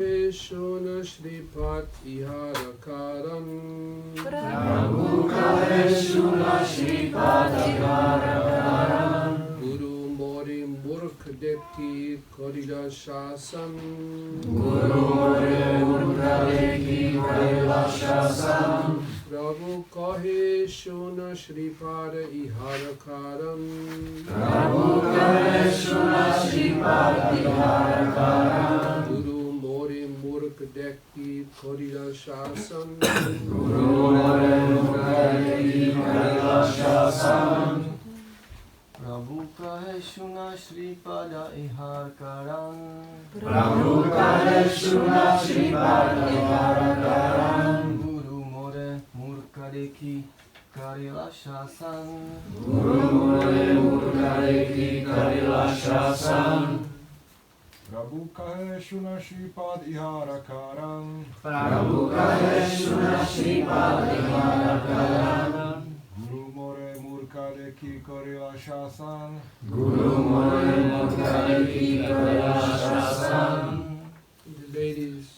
Shona Shripad Iharakaram Prabhu Kaheshuna Shripad Iharakaram Guru Mori Murkh Dekhi Korida Shasam Guru Mori Murkh Dekhi Korida Shasam Prabhu Kaheshuna Shripad Iharakaram Prabhu Kaheshuna Shripad Iharakaram Guru Mori Murkh Dekhi Korida Shasam Guru Mori Murkh Dekhi Korida Shasam Prabhu Kaheshuna Sripada Iharakaram Prabhu Kaheshuna Shripad Iharakaram Guru More Murkha Dekhi Karila Shasam Guru Mori Murkh Dekhi Korida Shasam Prabhu Kaheshuna Shripad Iharakaram Prabhu Kaheshuna Shripad Iharakaram Guru More Murkha Dekhi Korila Shasam Guru Mori Murkha Dekhi Korila Shasam The ladies.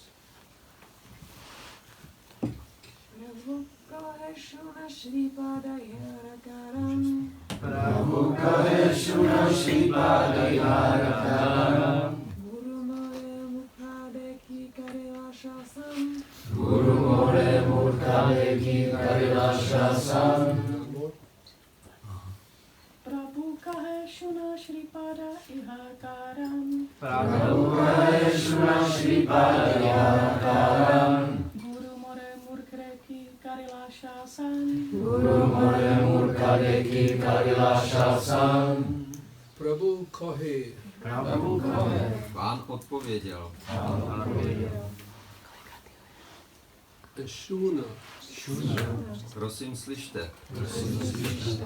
Prabhu Kaheshuna Shripad Iharakaram Prabhu Kaheshuna Shripad Iharakaram Guru More Murkha Dekhi Korida Shasam Guru More Murkha Dekhi Korida Shasam Prabhu Kaheshuna Shripad Iharakaram Prabhu Kaheshuna Shripad Iharakaram Guru More Murkha Dekhi Korida Shasam Guru More Murkha Dekhi Korida Shasam Prabhu Kahe. Prabhu Kahe Pán odpověděl. Shuna Prosím, slyšte,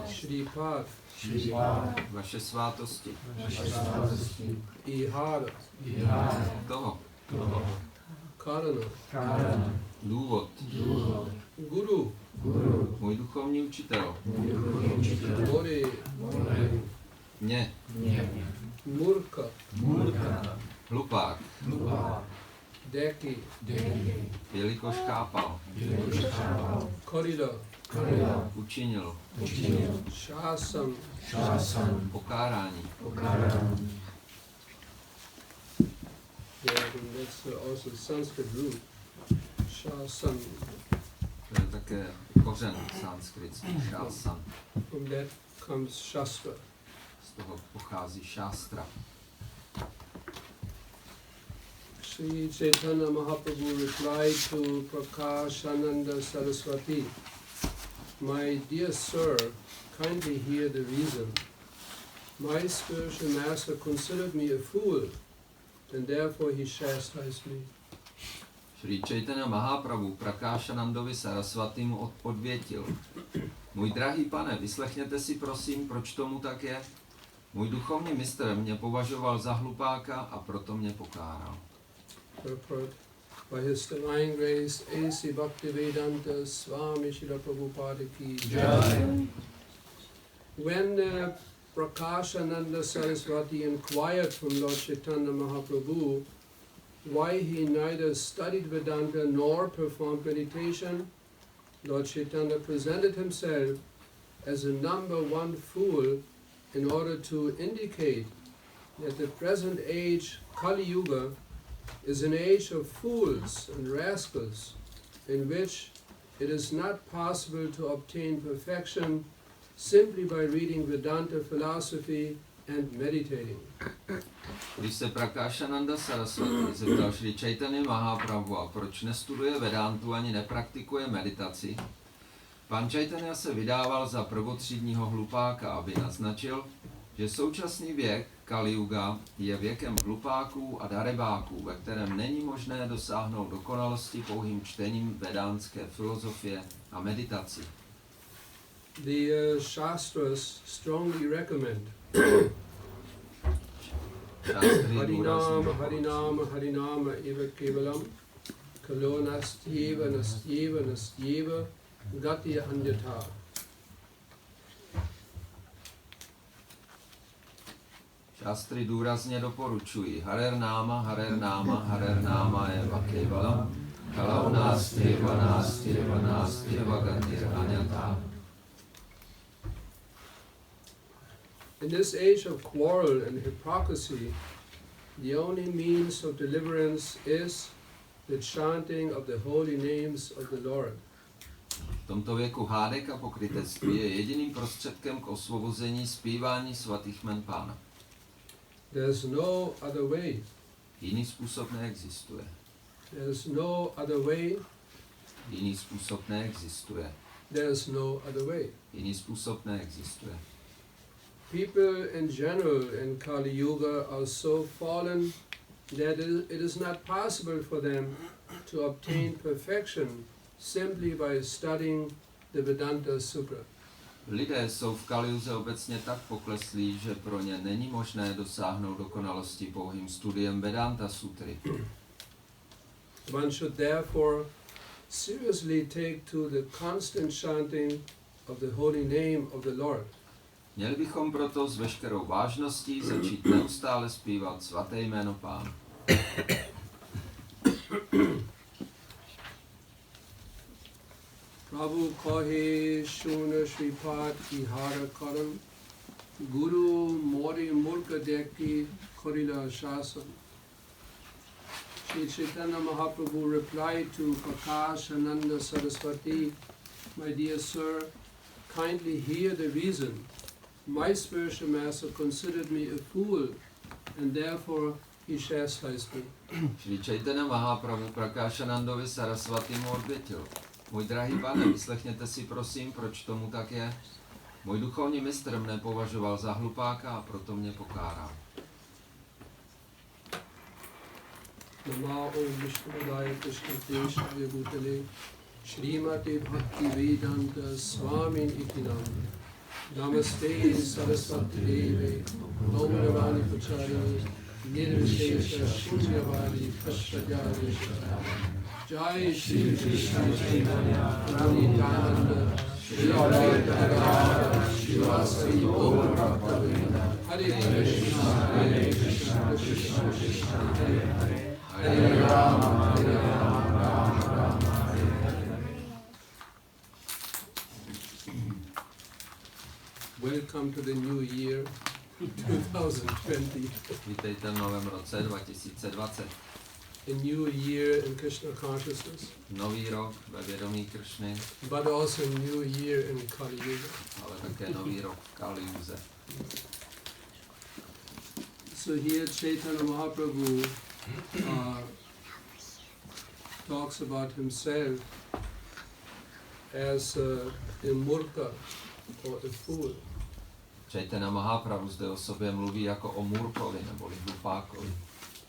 Shripad vaše svátosti. Ihara Toho. Karana Důvod. Guru Můj duchovní učitel. Mori Mě. Murkha Hlupák. Dekhi Jelikož chápal. Korida Učinil. Shasam Pokárání. Yeah, that's also Sanskrit root. Shasam. To je také kořen sanskritský. Šásan. From that comes Shastra. Z toho pochází šástra. Sri Chaitanya Mahaprabhu replied to Prakashananda Saraswati, "My dear sir, kindly hear the reason. My spiritual master considered me a fool, and therefore he chastised me." Sri Chaitanya Mahaprabhu Prakášanandovi Sarasvatimu odvětil. Můj drahý pane, vyslechněte si prosím, proč tomu tak je. Můj duchovní mistr mě považoval za hlupáka a proto mě pokáral. Purport. By his divine grace, A.C. Bhaktivaibhava Swami Srila Prabhupada ki jai. When Prakashananda Saraswati inquired from Lord Chaitanya Mahaprabhu why he neither studied Vedanta nor performed meditation, Lord Chaitanya presented himself as a number one fool in order to indicate that the present age, Kali Yuga, is an age of fools and rascals in which it is not possible to obtain perfection simply by reading Vedanta philosophy and meditating. Když se Prakášananda Saraswati zeptal Sri Chaitanya Mahaprabhu, a proč nestuduje Vedantu ani nepraktikuje meditaci, pan Chaitanya se vydával za prvotřídního hlupáka, aby naznačil, že současný věk Kali Yuga je věkem hlupáků a darebáků, ve kterém není možné dosáhnout dokonalosti pouhým čtením vedánské filozofie a meditací. The Shastras strongly recommend Harinama, Harinama, Harinama eva kevalam kalo nastyeva, nastyeva, nastyeva gati anyatha. Šastry důrazně doporučují Harer Náma, Harer Náma, Harer Náma je Bhaktivaibhava, Kalau Nasti Vagatir Anyatha. In this age of quarrel and hypocrisy, the only means of deliverance is the chanting of the holy names of the Lord. V tomto věku hádek a pokrytectví je jediným prostředkem k osvobození zpívání svatých jmen Pána. There's no other way. Jiný způsob neexistuje. There's no other way. Jiný způsob neexistuje. There's no other way. Jiný způsob neexistuje. People in general in Kali Yuga are so fallen that it is not possible for them to obtain perfection simply by studying the Vedanta Sutra. Lidé jsou v Kaliuze obecně tak pokleslí, že pro ně není možné dosáhnout dokonalosti pouhým studiem Vedanta Sutry. One should therefore seriously take to the constant chanting of the holy name of the Lord. Měli bychom proto s veškerou vážností začít neustále zpívat svaté jméno Pána. Prabhu kohe shuna shripad ihara karam Guru mori murka deki korila shasam. Sri Chaitanya Mahaprabhu replied to Prakash Ananda Saraswati, my dear sir, kindly hear the reason. My spiritual master considered me a fool and therefore he chastised me. Sri Chaitanya Mahaprabhu Prakashanandovi Saraswatimu odvětil: Můj drahý pane, vyslechněte si prosím, proč tomu tak je. Můj duchovní mistr mne považoval za hlupáka a proto mě pokáral. Nama Om Vishnupadaya Krishna Deshaya Bhutale Srimati Bhaktivaibhava Swami iti Namah. Namaste Saraswati Deve Gauravani Pachari Nirvishesha Shunyavadi Kashtajari Jai Shri Krishna Chaitanya Prabhu Nityananda Shri Advaita Gadadhara Shivasari Gaura Bhaktavinda Hare Krishna Hare Krishna Krishna Krishna Hare Hare Hare Rama Hare Rama Rama Rama Hare Hare. Welcome to the new year 2020. Vítejte v novém roce 2020. A new year in Krishna consciousness, Nový rok ve vědomí Kršny, but also a new year in Kali Yuga. ale také nový rok v Kaliuze. So here Chaitanya Mahaprabhu talks about himself as a murka or a fool. Chaitanya Mahaprabhu zde o sobě mluví jako o murkovi neboli hlupákovi.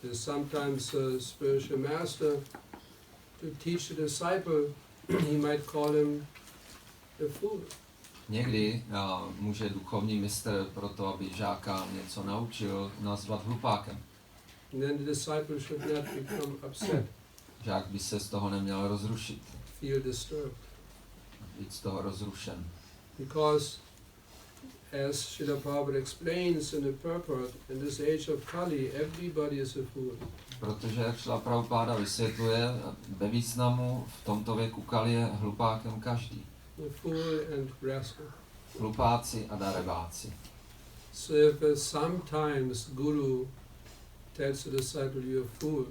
There's sometimes a spiritual master to teach a disciple, he might call him a fool. Někdy může duchovní mistr proto, aby žáka něco naučil, nazvat hlupákem. And then the disciple should not become upset, Žák by se z toho neměl rozrušit, feel disturbed. být z toho rozrušen. Because as Srila Prabhupada explains in the purport, in this age of Kali, everybody is a fool. Protože, jak Šrila Prabhupáda vysvětluje, ve významu v tomto věku Kali je hlupákem každý. A fool and rascal. Hlupáci a darebáci. So if sometimes Guru tells the disciple, you're a fool,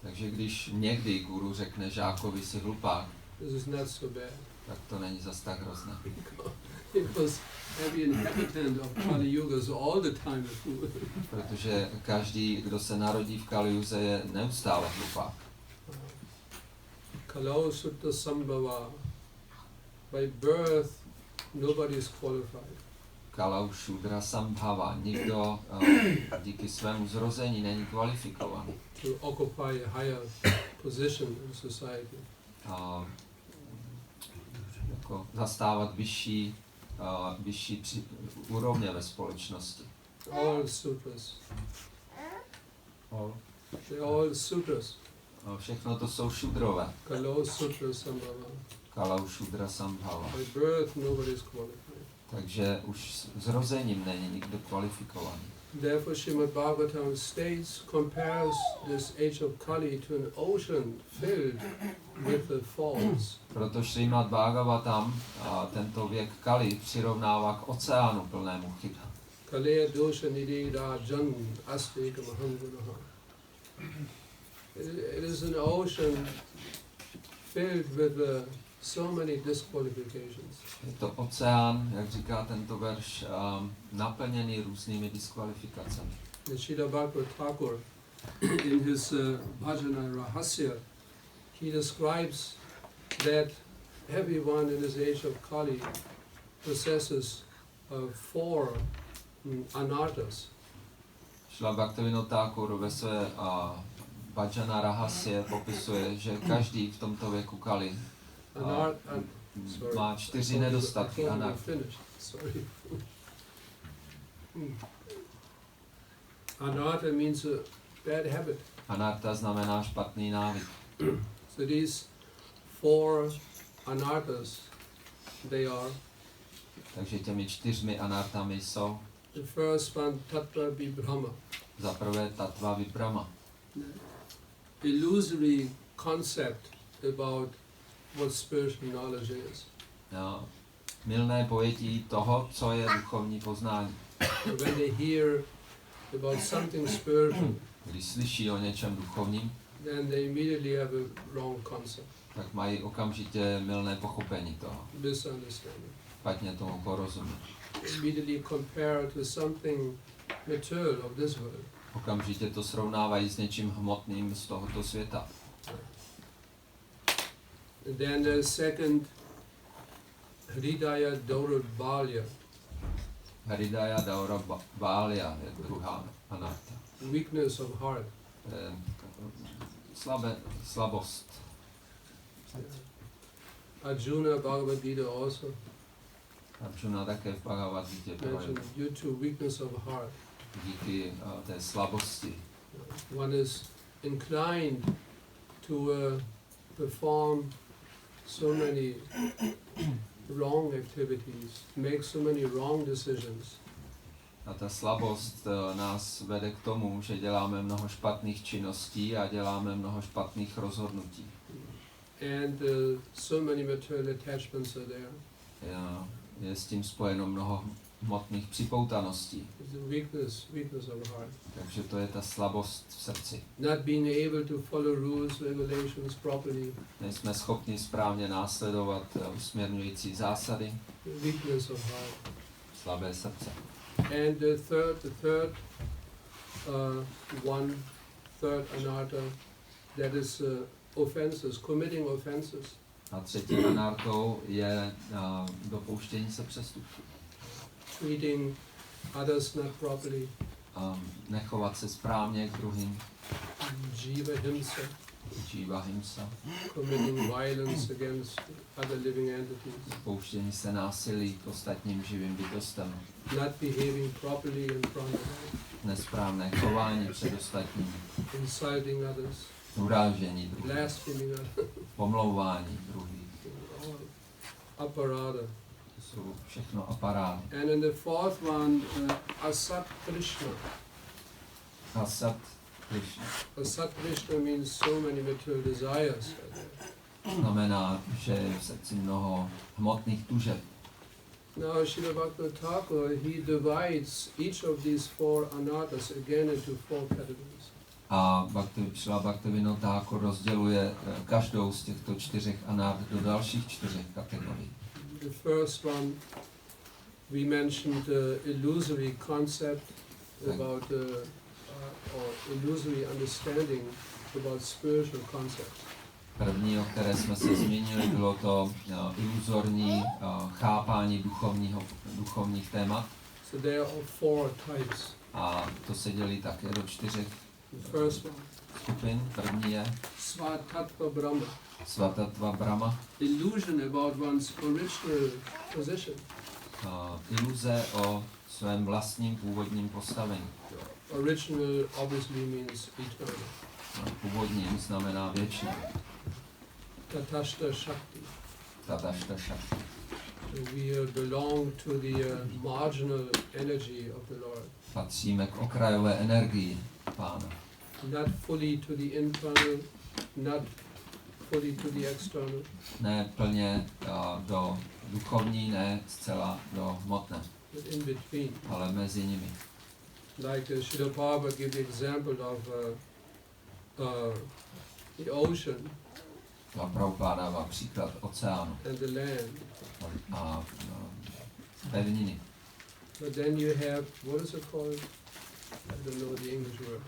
Takže když někdy guru řekne žákovi si hlupák, this is not so bad. tak to není zas tak hrozné. Because every inhabitant of Kali Yuga is all the time a fool. Protože každý, kdo se narodí v Kaliuze, je neustále hlupák. Kalau Sutta Sambhava. By birth, nobody is qualified. Kalau Shudra Sambhava. Nikdo díky svému zrození není kvalifikovaný. To occupy a higher position in society. Jako zastávat vyšší úrovně ve společnosti. All sutras. They're all sutras. Všechno to jsou šudrové. Kalau Sutra Sambhava. Kalau Shudra Sambhava. By birth, nobody is qualified. Takže už zrozením není nikdo kvalifikovaný. Therefore, Srimad Bhagavatam states, compares this age of Kali to an ocean filled with the falls. Proto Srimad Bhagavatam tento věk Kali přirovnává k oceánu plnému chyb. Kaleya dosha nidhi rajan astekam aham gunaha. It is an ocean filled with so many disqualifications. Je to oceán, jak říká tento verš, naplněný různými diskvalifikacemi. Srila Bhaktivinoda Thakur, in his Bhajana Rahasya, he describes that everyone in this age of Kali possesses 4 anarthas. Srila Bhaktivinoda Thakur ve své Bhajana Rahasya popisuje, že každý v tomto věku Kali má 4 nedostatky anarthy. Anartha means a bad habit. Anartha znamená špatný návyk. So these 4 anarthas, they are. Takže těmi 4 anarthami jsou. The first one, tattva vibrama. Za prvé tattva vibrama. Illusory concept about what spiritual knowledge is. Mylné pojetí toho, co je duchovní poznání. When they hear about something spiritual, Když slyší o něčem duchovním, then they immediately have a wrong concept. tak mají okamžitě mylné pochopení toho. Misunderstanding. Špatně tomu porozumí. Immediately compare to something material of this world. Okamžitě to srovnávají s něčím hmotným z tohoto světa. And then the second, hridaya daurabalya. Hridaya daurabalya je druhá anartha. Weakness of heart. Slabost. Arjuna Bhagavad Gita also Arjuna také v Bhagavad Gita mentioned due to weakness of heart. díky té slabosti. One is inclined to perform so many wrong activities, make so many wrong decisions. A ta slabost nás vede k tomu, že děláme mnoho špatných činností a děláme mnoho špatných rozhodnutí. And so many material attachments are there. Je s tím spojeno mnoho hmotných připoutaností. It's a weakness of heart. Takže to je ta slabost v srdci. Not being able to follow rules, regulations properly. Nejsme schopni správně následovat usměrňující zásady. Weakness of heart. Slabé srdce. And the third anartha, that is offenses, committing offenses. A třetí anarthou je dopouštění se přestupků. Treating others not properly. Nechovat se správně k druhým. Jiva himsa. Jiva. Committing violence against other living entities. Dopouštění se násilí k ostatním živým bytostem. Not behaving properly in front of others. Nesprávné chování před ostatními. Insulting others. Urážení druhých. Blaspheming others. Pomlouvání druhých. Aparada. To jsou všechno aparáty. And in the fourth one, Asat Krishna. Asat Krishna. Asat Krishna means so many material desires. Znamená, že je v srdci mnoho hmotných tužeb. Now, Srila Bhaktivinoda Thakur, he divides each of these 4 anarthas again into 4 categories. A Srila Bhaktivinoda Thakur rozděluje každou z těchto 4 anarth do dalších 4 kategorií. The first one, we mentioned the illusory concept about or illusory understanding about spiritual concepts. První, o které jsme se zmínili, bylo to iluzorní chápání duchovních témat. So there are 4 types. A to se dělí také do 4 skupin. První je Svatattva Brahma. Svatattva Brahma. Illusion about one's original position. Iluze o svém vlastním původním postavení. Original obviously means eternal. Původním znamená věčný. Tatashta Shakti. Tatashta Shakti. So we belong to the marginal energy of the Lord. Patříme k okrajové energii Pána. Not fully to the internal, not fully to the external. Ne plně do duchovní, ne zcela do hmotné, But in between. ale mezi nimi. Like Srila Prabhupada gave the example of the ocean A Prabhupada dává příklad oceánu and the land. a pevniny. But then you have, what is it called? I don't know the English word.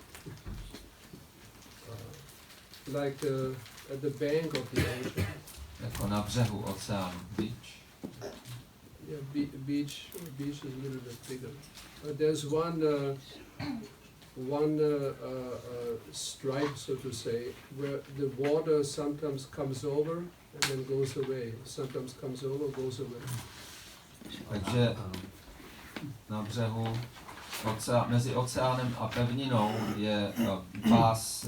Like at the bank of the ocean. Jako na břehu oceánu, beach. Yeah, beach is a little bit bigger. But there's one stripe, so to say, where the water sometimes comes over and then goes away. Sometimes comes over, goes away. Takže na břehu mezi oceánem a pevninou je pás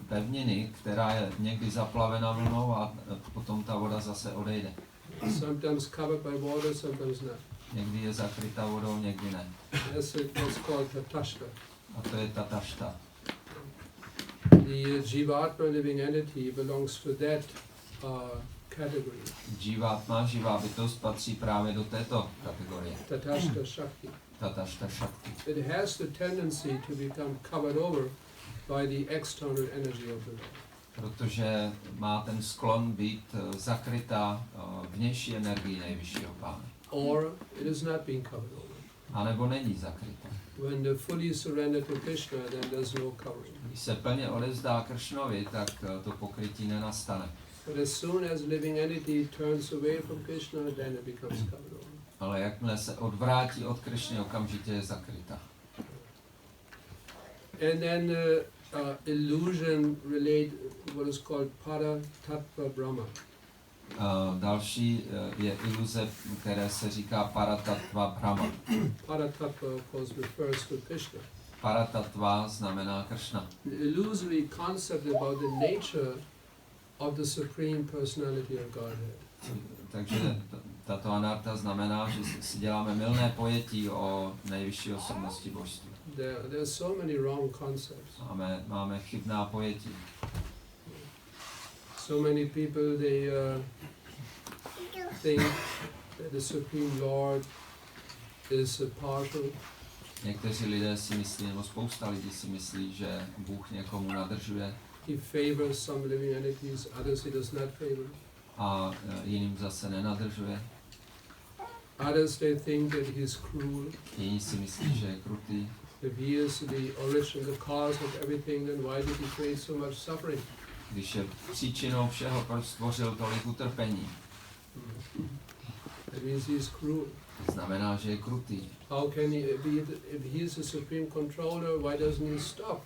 pevniny, která je někdy zaplavena vlnou a potom ta voda zase odejde. Sometimes covered by water, sometimes not. Někdy je zakryta vodou, někdy ne. That's called tatashta. A to je tatašta. The Jivatma living entity belongs to that category. Jivatma, živá bytost, patří právě do této kategorie. Tatashta Shakti. Tatašta šakti. It has the tendency to become covered over by the external energy of the Lord. Protože má ten sklon být zakrytá vnější energií nejvyššího Pána. Or it is not being covered over. A nebo není zakrytá. When the fully surrender to Krishna, then there's no covering. Když se plně odevzdá Kršnovi, tak to pokrytí nenastane. But as soon as living entity turns away from Krishna, then it becomes covered over. Ale jakmile se odvrátí od Kršny, okamžitě je zakrytá. And then illusion relate what is called para tattva brahma. Další je iluze, které se říká paratattva brahma. Para tattva, of course, refers to Krishna. Paratattva znamená Kršna. The illusory concept about the nature of the Supreme Personality of Godhead. Takže tato anartha znamená, že si děláme mylné pojetí o nejvyšší osobnosti božství. There are so many wrong concepts. Máme chybná pojetí. So many people, they think that the Supreme Lord is partial. Někteří lidé si myslí, nebo spousta lidí si myslí, že Bůh někomu nadržuje He favors some living entities, others he does not favor. a jiným zase nenadržuje. Others, they think that he is cruel. Jiní si myslí, že je krutý. If he is the origin, the cause of everything, then why did he create so much suffering? Když je příčinou všeho, proč stvořil tolik utrpení? That means he is cruel. To znamená, že je krutý. How can he, if he is the supreme controller, why doesn't he stop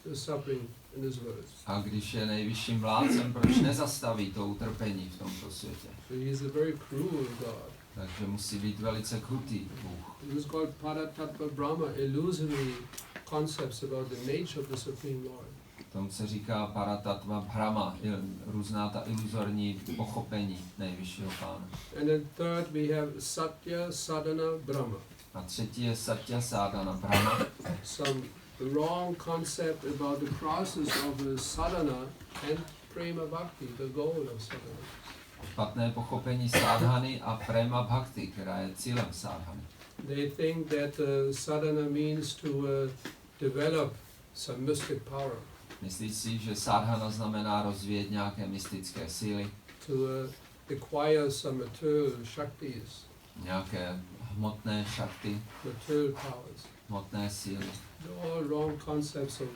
the suffering in this world? A když je nejvyšším vládcem, proč nezastaví to utrpení v tomto světě? So he is a very cruel God. Takže musí být velice krutý Bůh. It is called Paratattva Brahma, illusory concepts about the nature of the Supreme Lord. Tomu se říká paratattva brahma, různá ta iluzorní pochopení nejvyššího Pána. And then third we have Satya Sadhana Brahma. A třetí je satya sadhana brahma, Some wrong concept about the process of the sadhana and prema bhakti, the goal of sadhana. špatné pochopení sadhany a prema bhakti, která je cílem sadhany. They think that sadhana means to develop some mystic power, Myslí si, že sadhana znamená rozvíjet nějaké mystické síly, to acquire some material shaktis, nějaké hmotné šakty, material powers. hmotné síly. They're all wrong concepts of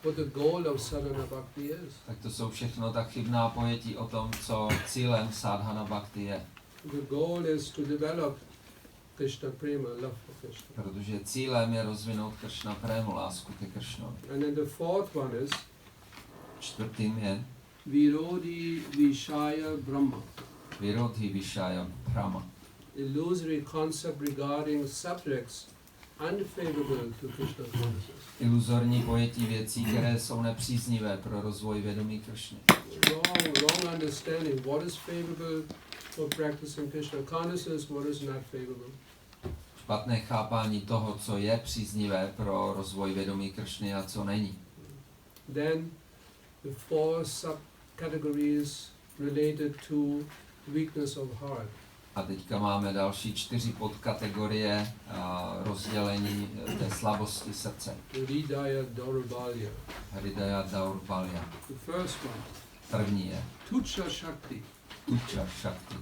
what the goal of sadhana bhakti is. Tak to jsou všechno tak chybná pojetí o tom, co cílem sadhana bhakti je. The goal is to develop Krishna prema, love for Krishna. Protože cílem je rozvinout Kršna prému, lásku ke Kršnovi. And then the fourth one is Čtvrtým je Virodhi Vishaya Brahma, Virodhi Vishaya Brahma. illusory concept regarding subjects unfavorable to Krishna consciousness. Iluzorní pojetí věcí, které jsou nepříznivé pro rozvoj vědomí Kršny. Wrong understanding what is favorable for practicing Krishna consciousness, what is not favorable. špatné chápání toho, co je příznivé pro rozvoj vědomí Kršny a co není. Then the 4 subcategories related to weakness of heart. A teďka máme další 4 podkategorie rozdělení té slabosti srdce. Hridaya Daurbalya. Hridaya Daurbalya. The first one, První je Tucha Shakti. Tucha Shakti.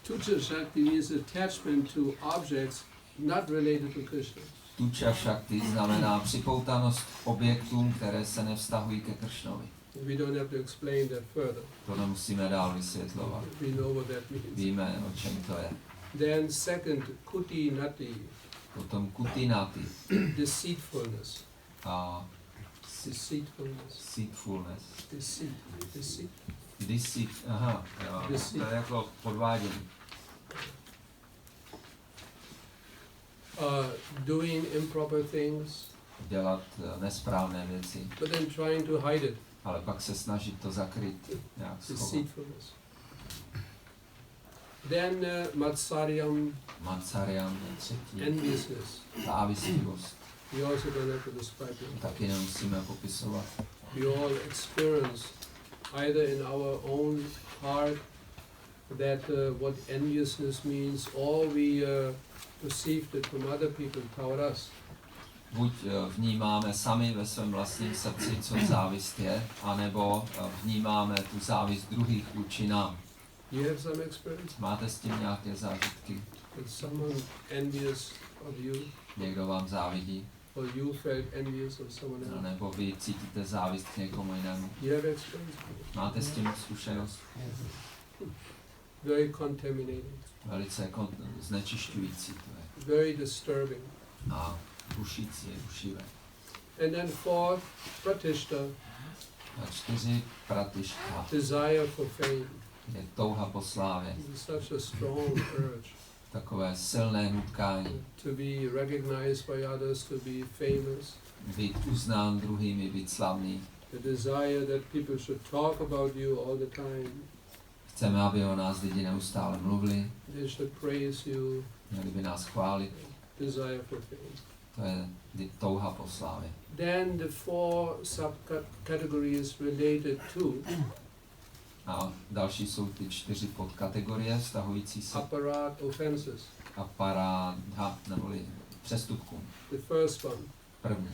Tucha Shakti means attachment to objects not related to Krishna. Tucha Shakti znamená připoutanost k objektům, které se nevztahují ke Kršnovi. We don't have to explain that further. To nemusíme dál vysvětlovat. We know what that means. Víme, o čem to je. Then second, Kuti Nati, Potom Kutinati deceitfulness. a Deceitfulness. deceitfulness. Deceit. Deceit, aha, jo, Deceit. to je jako podvádění. Doing improper things, Dělat nesprávné věci, but then trying to hide it. ale pak se snažit to zakryt, nějak schovat. Deceitfulness. Then Matsaryam, Matsariam je třetí. enviousness. Závistivost. We also don't have to describe it. Taky nemusíme popisovat. We all experience either in our own heart that what enviousness means, or we perceived it from other people toward us. Buď vnímáme sami ve svém vlastním srdci, co závist je, anebo vnímáme tu závist druhých vůči nám. You have some experience? Máte s tím nějaké zážitky? Is someone envious of you, Někdo vám závidí? or you felt envious of someone else? Nebo vy cítíte závist k někomu jinému? You have experience? Máte s tím zkušenost? Very contaminating, Velice znečišťující to je. very disturbing. A rušící, rušivé. And then fourth, pratishta, A 4, pratišta, desire for fame. je touha po slávě. It's such a strong urge Takové silné nutkání. to be recognized by others, to be famous. Být uznán druhými, být slavný. The desire that people should talk about you all the time. Chceme, aby o nás lidi neustále mluvili, They should praise you. měli by nás chválit. Desire for fame. To je touha po slávě. Then the 4 subcategories related to A další jsou ty 4 podkategorie vztahující se aparat offenses. aparádha, neboli přestupkům. The first one, První,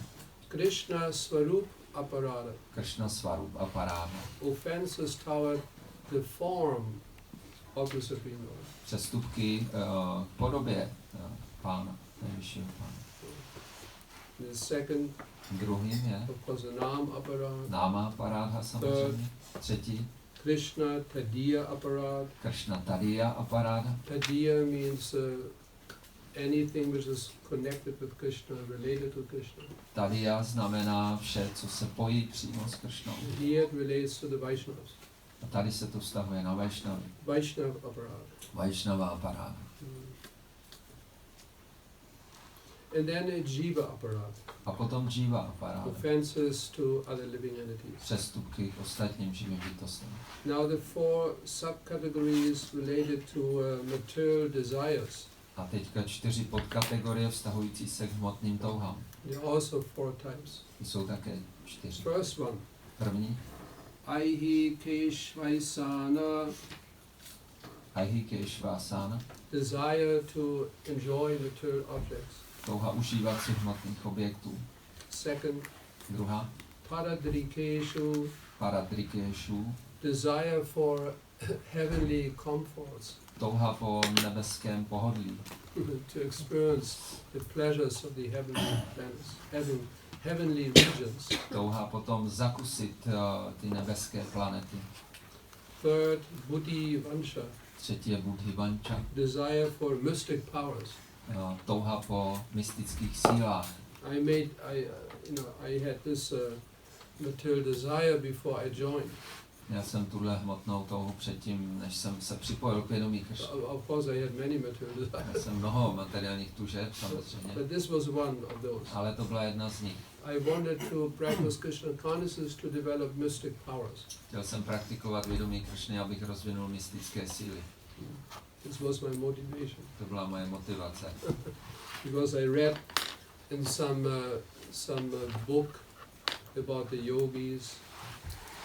Krishna Swarup aparada. Kršna Svarup aparádha. Offenses toward the form of the Supreme Lord. Přestupky k podobě Pána, nejvyššího Pána. The second, Druhým je of course, the Nam aparat. Náma aparádha samozřejmě. Třetí, Krishna Tadiya aparat. Kršna Tadiya aparádha. Tadiya means anything which is connected with Krishna, related to Krishna. Tadiya znamená vše, co se pojí přímo s Kršnou. Here it relates to the Vaishnavas. A tady se to vztahuje na Vaishnavy. Vaishnava aparat. Vaishnava aparádha. And then a Jiva aparat. A potom Jiva aparádha. Offenses to other living entities. Přestupky k ostatním živým bytostem. Now the 4 subcategories related to material desires. A teďka 4 podkategorie vztahující se k hmotným touhám. There are also 4 types. Jsou také 4. First one, První, Aihi Keshvaisana, Ahikeshvasana, desire to enjoy material objects. touha užívat si hmotných objektů. Second, Druhá, Paradrikeshu, Paradrikeshu, desire for heavenly comforts, touha po nebeském pohodlí, to experience the pleasures of the heavenly planets, heavenly regions. touha potom zakusit ty nebeské planety. Third, Buddhi Vansha, Třetí je Buddhi Vancha, desire for mystic powers. touha po mystických sílách. I had this material desire before I joined. Já jsem tuhle hmotnou touhu předtím, než jsem se připojil k vědomí Kršny. Of course, I had many material Já desires, jsem mnoho materiálních tužeb, samozřejmě, but this was one of those. ale to byla jedna z nich. I wanted to practice Krishna consciousness to develop mystic powers. Chtěl jsem praktikovat vědomí Kršny, abych rozvinul mystické síly. This was my motivation. To byla moje motivace. Because I read in some book about the yogis.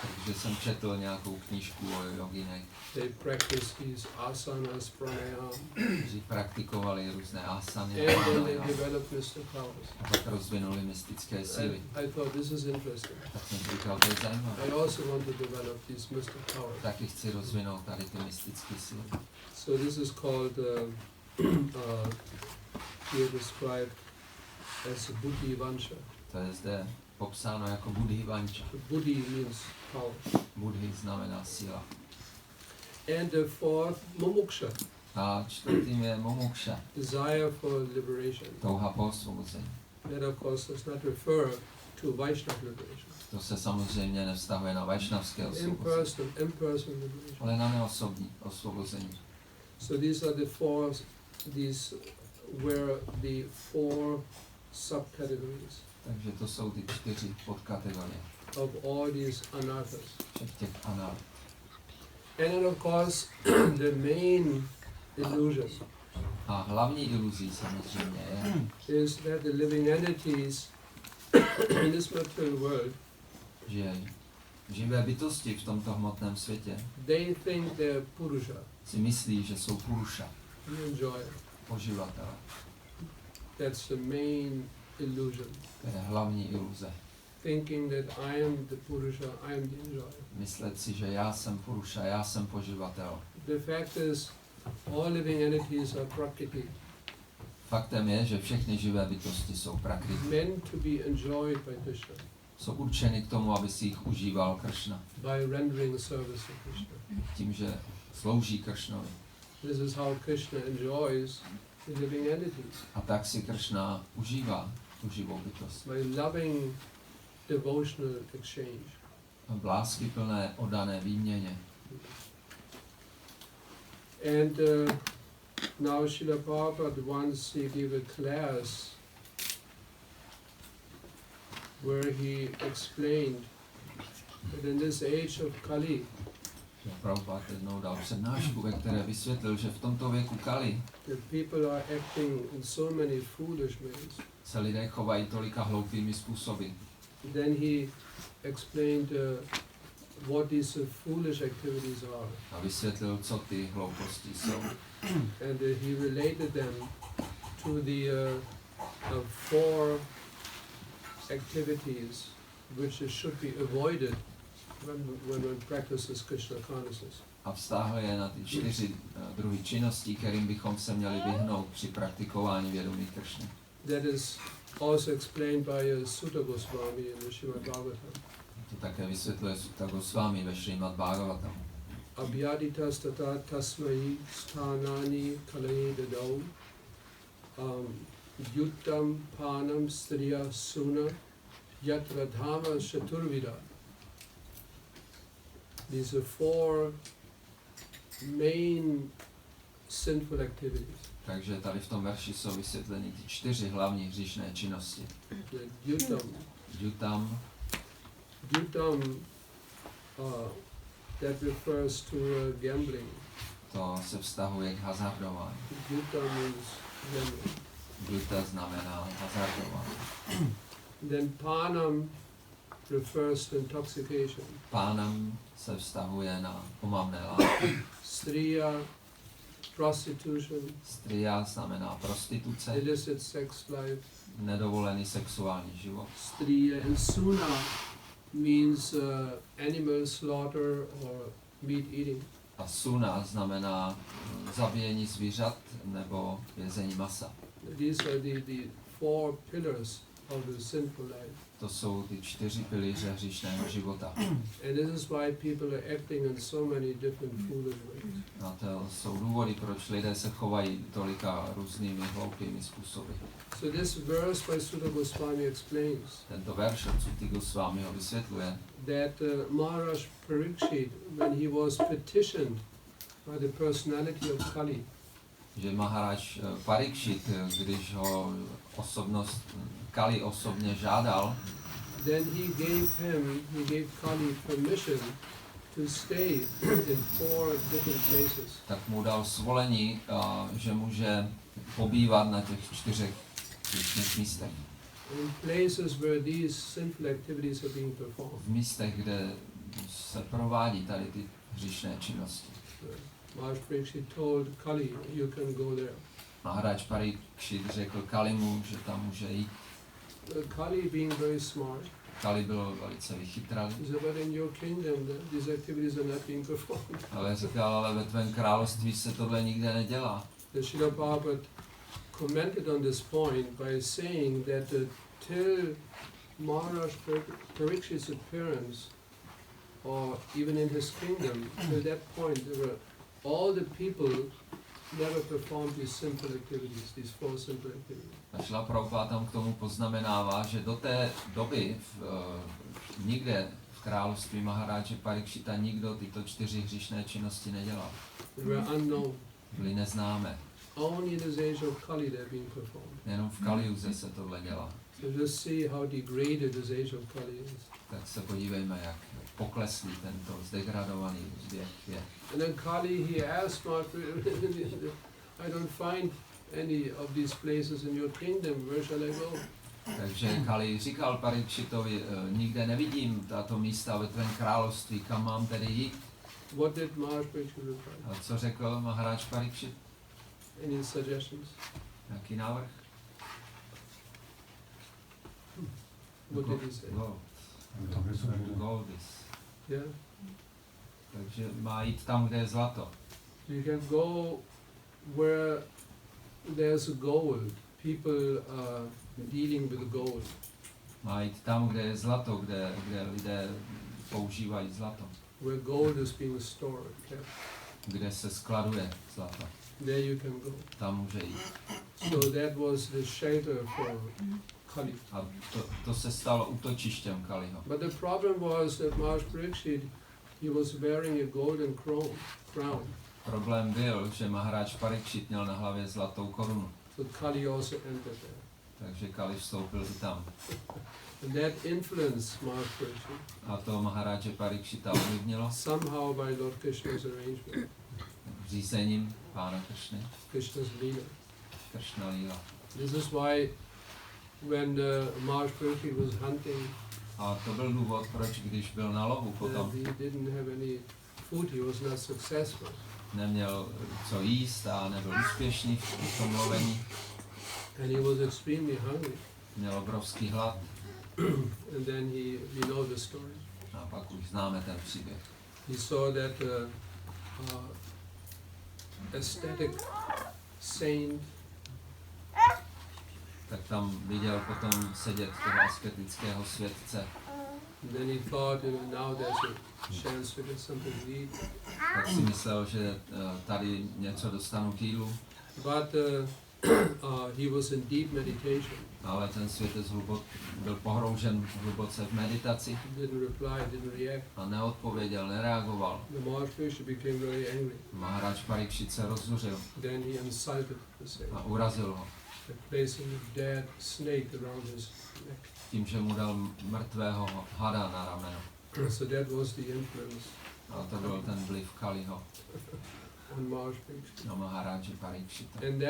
Takže jsem četl nějakou knížku o joginech, They practice these asanas, pranayama, kteří praktikovali různé asany and then they develop mystic powers. a pak rozvinuli mystické síly. I thought this is interesting. Tak jsem říkal, to je zajímavé. I also want to develop these mystic powers. Taky chci rozvinout tady ty mystické síly. So this is called here described as buddhi vancha. To je zde popsáno jako buddhi vancha. Buddhi means power. Buddhi znamená síla. And the fourth, mumuksha, A čtvrtým je mumuksha, desire for liberation. touha po osvobození. That of course does not refer to Vaishnava liberation. To se samozřejmě nevztahuje na vašnavské osvobození, Impersonal liberation. ale na neosobní osvobození. So these are these were the four subcategories Takže to jsou ty 4 podkategorie of all these anarthas. všech těch anart. And then of course the main illusion A hlavní iluzí samozřejmě is that the living entities in this material world, že živé bytosti v tomto hmotném světě they think they're Purusha, si myslí, že jsou Puruša, the enjoyer. poživatele. That's the main illusion. To je hlavní iluze. Thinking that I am the Purusha, I am the enjoyer. Myslet si, že já jsem Puruša, já jsem poživatel. The fact is, all living entities are Prakriti, Faktem je, že všechny živé bytosti jsou prakriti. meant to be enjoyed by Krishna, Jsou určeny k tomu, aby si jich užíval Kršna. by rendering service to Krishna. Tím, že slouží Kršnovi. This is how Krishna enjoys the living entities, A tak si Kršna užívá tu živou bytost. by loving devotional exchange. V láskyplné, oddané výměně. And now Srila Prabhupada once he gave a class where he explained that in this age of Kali, Prabhupada jednou dal přednášku, ve které vysvětlil, že v tomto věku Kali that people are acting in so many foolish ways. se lidé chovají tolika hloupými způsoby. Then he explained what these foolish activities are, A vysvětlil, co ty hlouposti jsou. and he related them to the four activities which should be avoided when one practices Krishna consciousness. A vztáhl je na ty 4 druhy činností, kterým bychom se měli vyhnout při praktikování vědomí Kršny. That is also explained by Sutta Goswami in the Srimad Bhagavatam. To také vysvětluje Sutta Goswami ve Srimad Bhagavatam. Abhyaditas tata tasmai sthanani kalaye dadau yuttam panam striya suna yatra dhama shaturvida. These are four main sinful activities. Takže tady v tom verši jsou vysvětleny ty 4 hlavní hříšné činnosti. Yuttam, Yutam, that refers to gambling. to se vztahuje k hazardování. Yuttam means gambling. Yuta znamená hazardování. Then panam refers to intoxication. Pánam se vztahuje na omamné látky. Striya, prostitution, Striya znamená prostituce, illicit sex life. nedovolený sexuální život. Striya and suna means animal slaughter or meat eating. A suna znamená zabíjení zvířat nebo jezení masa. These are the four pillars of the sinful life. To jsou ty 4 pilíře hříšného života. And this is why people are acting in so many different foolish ways. A to jsou důvody, proč lidé se chovají tolika různými hloupými způsoby. So this verse by Sutta Goswami explains Tento verš od Sutta Goswami ho vysvětluje, that Maharaj Parikshit, when he was petitioned by the personality of Kali, že Maharaj Parikshit, když ho osobnost Kali osobně žádal, then he gave Kali permission to stay in 4 different places. tak mu dal svolení, že může pobývat na těch 4 různých místech. In places where these sinful activities are being performed. V místech, kde se provádí tady ty hříšné činnosti. Maharaj Pariksit told Kali, you can go there. Maharaj Pariksit řekl Kalimu, že tam může jít. Kali being very smart, Kali byl velice vychytralý, he said, but in your kingdom these activities are not being performed. ale říkal, ale ve tvém království se tohle nikde nedělá. The Srila Prabhupada commented on this point by saying that till Maharaj Parikshit's appearance, or even in his kingdom, till that point, there were all the people never performed these simple activities, these 4 simple activities. A Šrila Prabhupada tam k tomu poznamenává, že do té doby nikde v království Maharáže Parikšita nikdo tyto 4 hříšné činnosti nedělal. They were unknown. Byly neznámé. Only in this age of Kali they're being performed. Jenom v Kaliuze se tohle dělá. So just see how degraded this age of Kali is. Tak se podívejme, jak pokleslý tento zdegradovaný věk je. And then Kali, he asked I don't find any of these places in your kingdom, where shall I go? Takže Kali říkal Parikšitovi, nikde nevidím tato místa ve tvém království, kam mám tedy jít? What did Maharaj Pariksit reply? A co řekl Maharaj Pariksit? Any suggestions? Jaký návrh? What did he say? Gold is. Yeah. Takže má jít tam, kde je zlato. You can go where there's gold. People are dealing with gold. Má jít tam, kde je zlato, kde lidé používají zlato. Where gold is being stored. Yeah. Kde se skladuje zlato. There you can go. Tam může jít. So that was the shelter for Kali. A to se stalo útočištěm Kaliho. But the problem was that Maharaj Pariksit, he was wearing a golden crown. Problém byl, že Maharaj Pariksit měl na hlavě zlatou korunu. So Kali also entered there. Takže Kali vstoupil i tam. And that influenced Maharaj Pariksit. A to Maharaje Parikšita ovlivnilo Somehow by Lord Krishna's arrangement. řízením Pána Kršny, Krishna's Leela. Kršna Líla. This is why when Maharaj Pariksit was hunting, A to byl důvod, proč když byl na lovu potom, he didn't have any food, he was not successful. neměl co jíst a nebyl úspěšný v tom lovení. And he was extremely hungry. Měl obrovský hlad. And then we know the story. A pak už známe ten příběh. He saw that aesthetic saint. Tak tam viděl potom sedět toho asketického světce. And then he thought, now there's a chance to get something to eat. Tak si myslel, že tady něco dostanu k jídlu. But he was in deep meditation. Ale ten světec byl pohroužen hluboce v meditaci. Didn't reply, didn't react. A neodpověděl, nereagoval. The Maharaj Pariksit became very angry. Maharaj Pariksit se rozzuřil Then he insulted the saint a urazil ho by placing a dead snake around his neck. tím, že mu dal mrtvého hada na rameno. So that was the influence A to byl ten vliv Kaliho on Maharaj Pariksit. na Maharaje Parikšita. And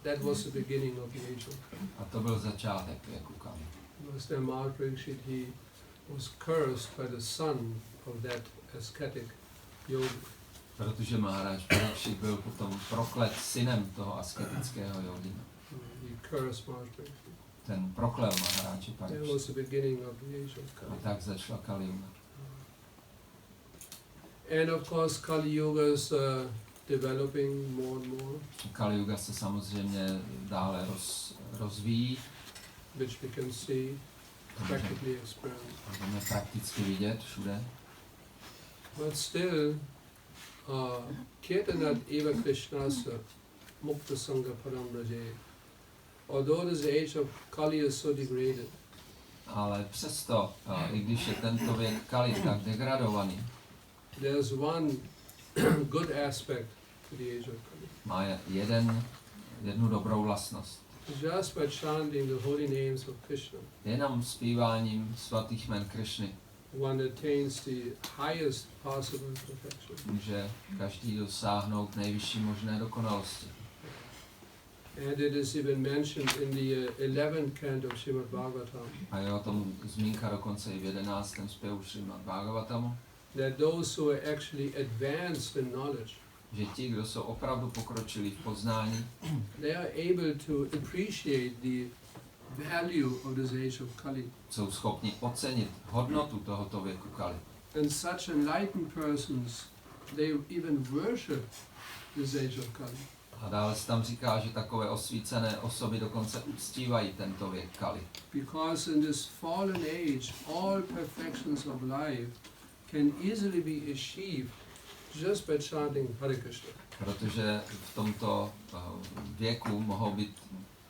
that was the beginning of the age of Kali. A to byl začátek věku Kali. Because then Maharaj Pariksit, he was cursed by the son of that ascetic yogi. Protože Maharaj Pariksit byl potom proklet synem toho asketického jogina. He cursed Maharaj Pariksit. Ten proklel Maharaje That Pariksit. was the beginning of the age of A Kali. tak začala Kali Yuga. And of course Kali Yuga is developing more and more, Kali Yuga se samozřejmě dále rozvíjí. which we can see, practically experience. Můžeme prakticky vidět všude. But still, Kirtanat eva Krishnasa mukta sangha param raje. Although this age of Kali is so degraded, Ale přesto, i když je tento věk Kali tak degradovaný, there's one good aspect to the age of Kali. má jednu dobrou vlastnost. Just by chanting the holy names of Krishna, Jenom zpíváním svatých jmen Krišny one attains the highest possible perfection. Může každý dosáhnout nejvyšší možné dokonalosti. And it is even mentioned in the 11th canto of Srimad Bhagavatam A je o tom zmínka dokonce i v 11. zpěvu Srimad Bhagavatamu, that those who are actually advanced in knowledge, že ti, kdo jsou opravdu pokročilí v poznání, they are able to appreciate the value of this age of Kali. jsou schopni ocenit hodnotu tohoto věku Kali. And such enlightened persons, they even worship this age of Kali. A dále se tam říká, že takové osvícené osoby dokonce uctívají tento věk Kali. Because in this fallen age, all perfections of life can easily be achieved just by chanting Hare Krishna. Protože v tomto věku mohou být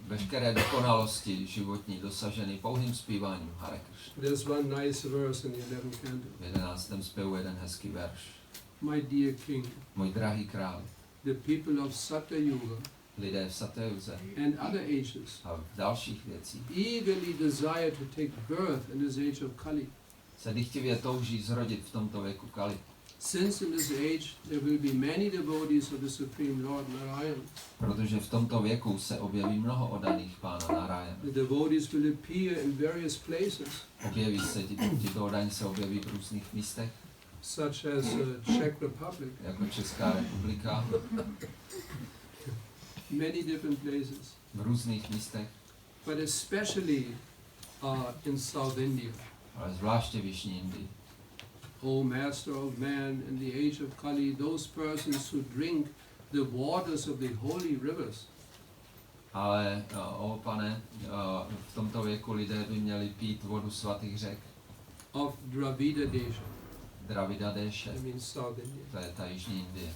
veškeré dokonalosti životní dosaženy pouhým zpíváním Hare Krishna. There's one nice verse in the 11th canto. V 11. zpěvu jeden hezký verš. My dear king, Můj drahý králi, the people of Satya Yuga lidé v Satyuze and other ages a v dalších věcích eagerly desire to take birth in this age of Kali. se dychtivě touží zrodit v tomto věku Kali. Since in this age there will be many devotees of the Supreme Lord Narayan, Protože v tomto věku se objeví mnoho oddaných pána Narayana. the devotees will appear in various places, Objeví se, tito oddaní se objeví v různých místech, such as Czech Republic, jako Česká republika, many different places, v různých místech, but especially in South India. ale zvláště v Jižní Indii. O Master of Man, in the age of Kali, those persons who drink the waters of the holy rivers, Ale, pane, v tomto věku lidé by měli pít vodu svatých řek, of Dravida Desha, Dravida Desha, I mean South India, to je ta Jižní Indie.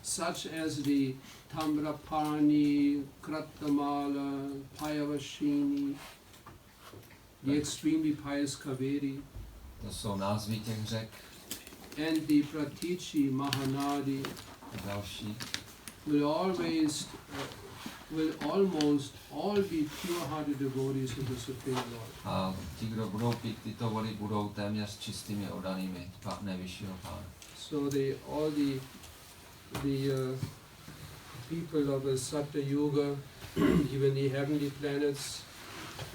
Such as the Tamraparni, Krattamala, Payavashini, the extremely pious Kaveri, To jsou názvy těch řek and the Pratichi Mahanadi a další. will almost all be pure-hearted devotees of the Supreme Lord. A ti, kdo budou pít tyto vody, budou téměř čistými oddanými nejvyššího pána. So all the people of the Satya Yuga, even the heavenly planets,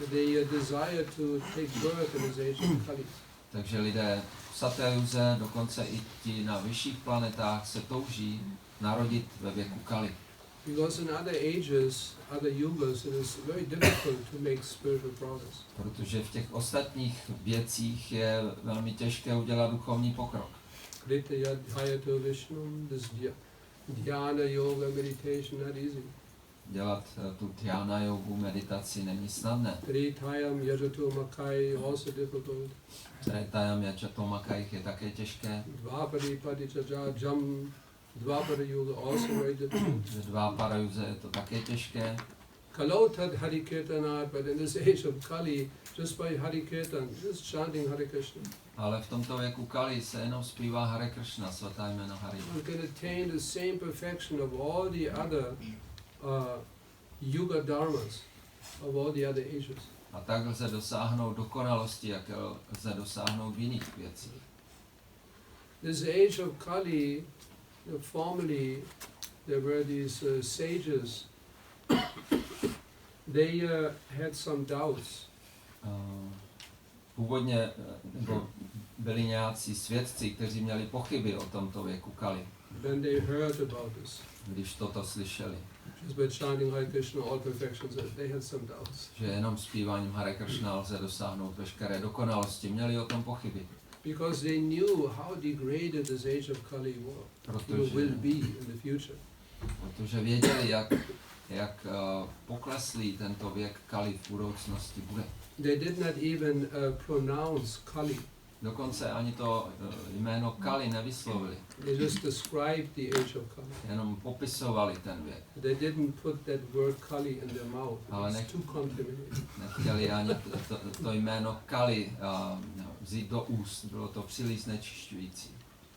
they desire to take birth in this age of Kali. Takže lidé v Satyuze, dokonce i ti na vyšších planetách se touží narodit ve věku Kali. Because in other ages, other yugas, it is very difficult to make spiritual progress. Protože v těch ostatních věcích je velmi těžké udělat duchovní pokrok. Kritya Dhyato Vishnu, this dhyana yoga meditation, not easy. Dělat tu dhyana jogu, meditaci není snadné. Tritayam Yajato Makai, also difficult. Tretayam Yajatomakaich je také těžké. Dvapari Padicajam, Dvapara Yoga, also very difficult. Ve Dváparajuze je to také těžké. Kalautat Hariketanat, but in this age of Kali, just by Hariketan, just chanting Hare Krishna, Ale v tomto věku Kali se jenom zpívá Hare Krishna, svatá jméno Hari. you can attain the same perfection of all the other Yuga Dharmas, of all the other ages. A tak lze dosáhnout dokonalosti, jak lze dosáhnout v jiných věcích. This age of Kali, formerly there were these sages, they had some doubts. Původně nebo byli nějací svědci, kteří měli pochyby o tomto věku Kali, When they heard about this, když toto slyšeli, just by chanting Hare Krishna, all perfections, they had some doubts. že jenom zpíváním Hare Krishna lze dosáhnout veškeré dokonalosti. Měli o tom pochyby, Because they knew how degraded this age of Kali will be in the future. protože věděli, jak pokleslý tento věk Kali v budoucnosti bude. They did not even pronounce Kali. Dokonce ani to jméno Kali nevyslovili, They just described the age of Kali. jenom popisovali ten věk. They didn't put that word Kali in their mouth. Ale It's too contaminated. Nechtěli ani to jméno Kali vzít do úst, bylo to příliš znečišťující.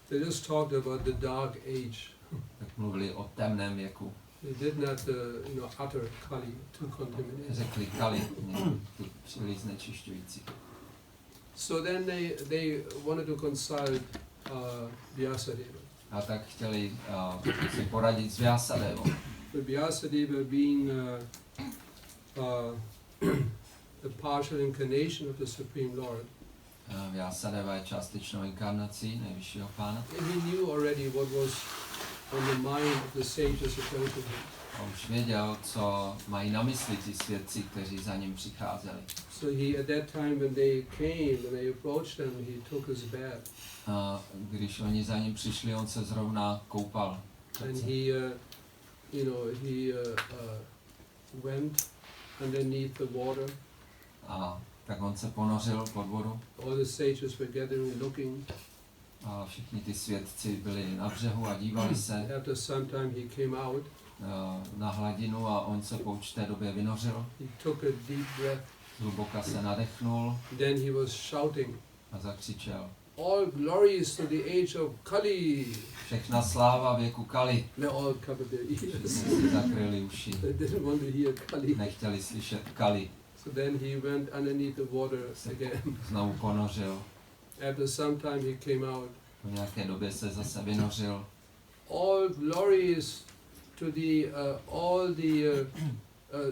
They just talked about the dark age. Tak mluvili o temném věku. They did not, utter Kali, too contaminated. Řekli Kali, příliš znečišťující. So then they wanted to consult Vyasadeva. A tak chtěli si poradit s Vyasadevou. But Vyasadeva being a partial incarnation of the Supreme Lord, Vyasadeva je částečnou inkarnací nejvyššího pána. he knew already what was on the mind of the sages approaching him. A už věděl, co mají na mysli ti svědci, kteří za ním přicházeli. So he, at that time when they came, when they approached him, he took his bath. A když oni za ním přišli, on se zrovna koupal. And he, went underneath the water. A tak on se ponořil pod vodu. All the sages were gathering, looking. A všichni ty svědci byli na břehu a dívali se After some time he came out. na hladinu a on se po určité době vynořil. He took a deep breath. Zhluboka se nadechnul Then he was shouting, a zakřičel: all glories to the age of Kali. Všechna sláva věku Kali. They all covered their Všichni ears. si zakryli uši. They didn't want to hear Kali. Nechtěli slyšet Kali. So then he went underneath the water again. Znovu ponořil. After some time he came out. Po nějaké době se zase vynořil. All glories to the all the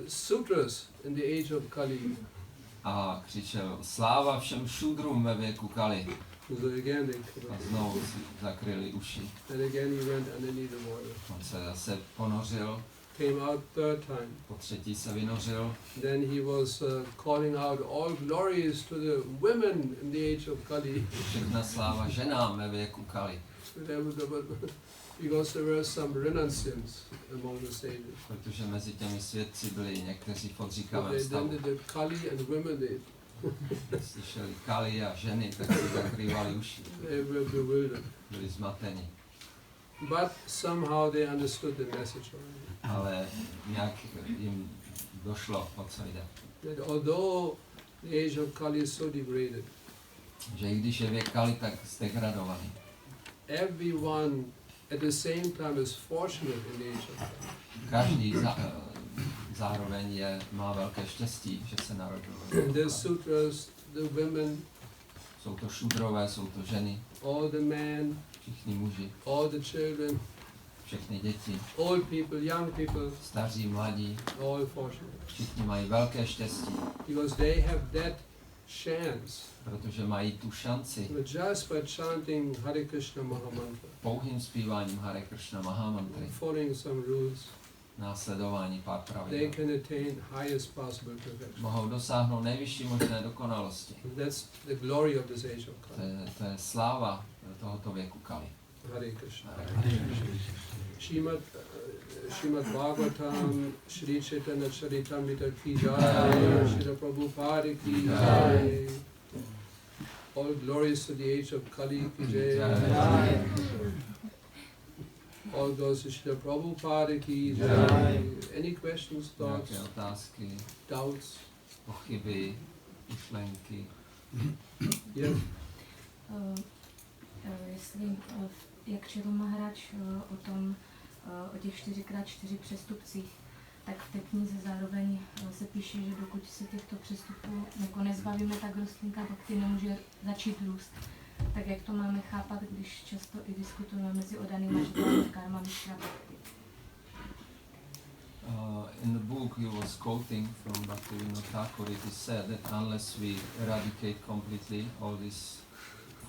sutras in the age of Kali. A křičel: sláva všem šudrům ve věku Kali. So again they A covered. znovu si zakryli uši. And again he went underneath the water. On se zase ponořil. Came out third time. Po třetí se vynořil. Then he was calling out all glories to the women in the age of Kali. Všechna sláva ženám ve věku Kali. Because there were some renunciants among the sages. Protože mezi těmi svědci byli někteří v But odříkavém they stavu. then did Kali and women, they Slyšeli Kali a ženy, tak si zakrývali uši. were bewildered. Byli zmateni. But somehow they understood the message already. Ale nějak jim došlo, o co jde. That although the age of Kali is so degraded, Že i když je věk Kali tak zdegradovaný, everyone at the same time is fortunate in the age of Kali. každý zároveň má velké štěstí, že se narodil. The sutras, the women, Jsou to šudrové, jsou to ženy, all the men, všichni muži, all the children, všechny děti, old people, young people, staří, mladí, all fortunate. všichni mají velké štěstí, Because they have that chance, protože mají tu šanci just by chanting Hare Krishna Mahamantra, pouhým zpíváním Hare Krishna Mahamantry, following some rules, následování pár they pravidel. can attain highest possible perfection. Mohou dosáhnout nejvyšší možné dokonalosti. That's the glory of this age of Kali. To je sláva tohoto věku Kali. Hare Krishna. Srimad Bhagavatam, Shri Chaitanya Charitamrita ki jai, Shri Prabhupada ki jai. All glories to the age of Kali ki jai. All goes to Shri Prabhupada ki jai. Any questions, thoughts, Nějaké otázky, doubts? pochyby, myšlenky? Yes. Jestli, jak četl Maharaj o těch 4x4 přestupcích, tak v té knize zároveň se píše, že dokud se těchto přestupů jako nezbavíme, tak rostlinka bhakti nemůže začít růst. Tak jak to máme chápat, když často i diskutujeme mezi odanými, že to je karma mishra bhakti? In the book he was quoting from Bhaktivaibhava Thakur, it is said that unless we eradicate completely all these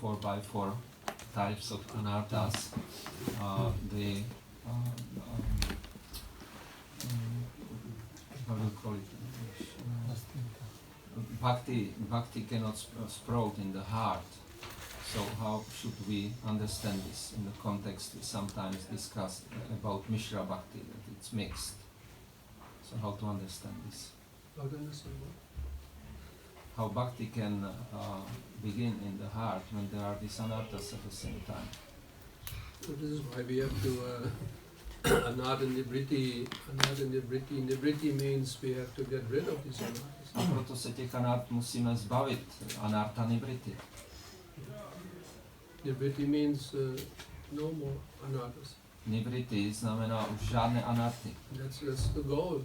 4x4 types of anarthas, how do you call it? Bhakti cannot sprout in the heart. So how should we understand this in the context we sometimes discuss about Mishra Bhakti, that it's mixed? So how to understand this? How to understand what? How Bhakti can begin in the heart when there are these anarthas at the same time? So this is why we have to anartha nibriti. Nibriti means we have to get rid of these anarthas. A proto se těch anart musíme zbavit, anartha nibriti. Nibriti means no more anarthas. Nibriti znamená už žádné anarty. That's the goal.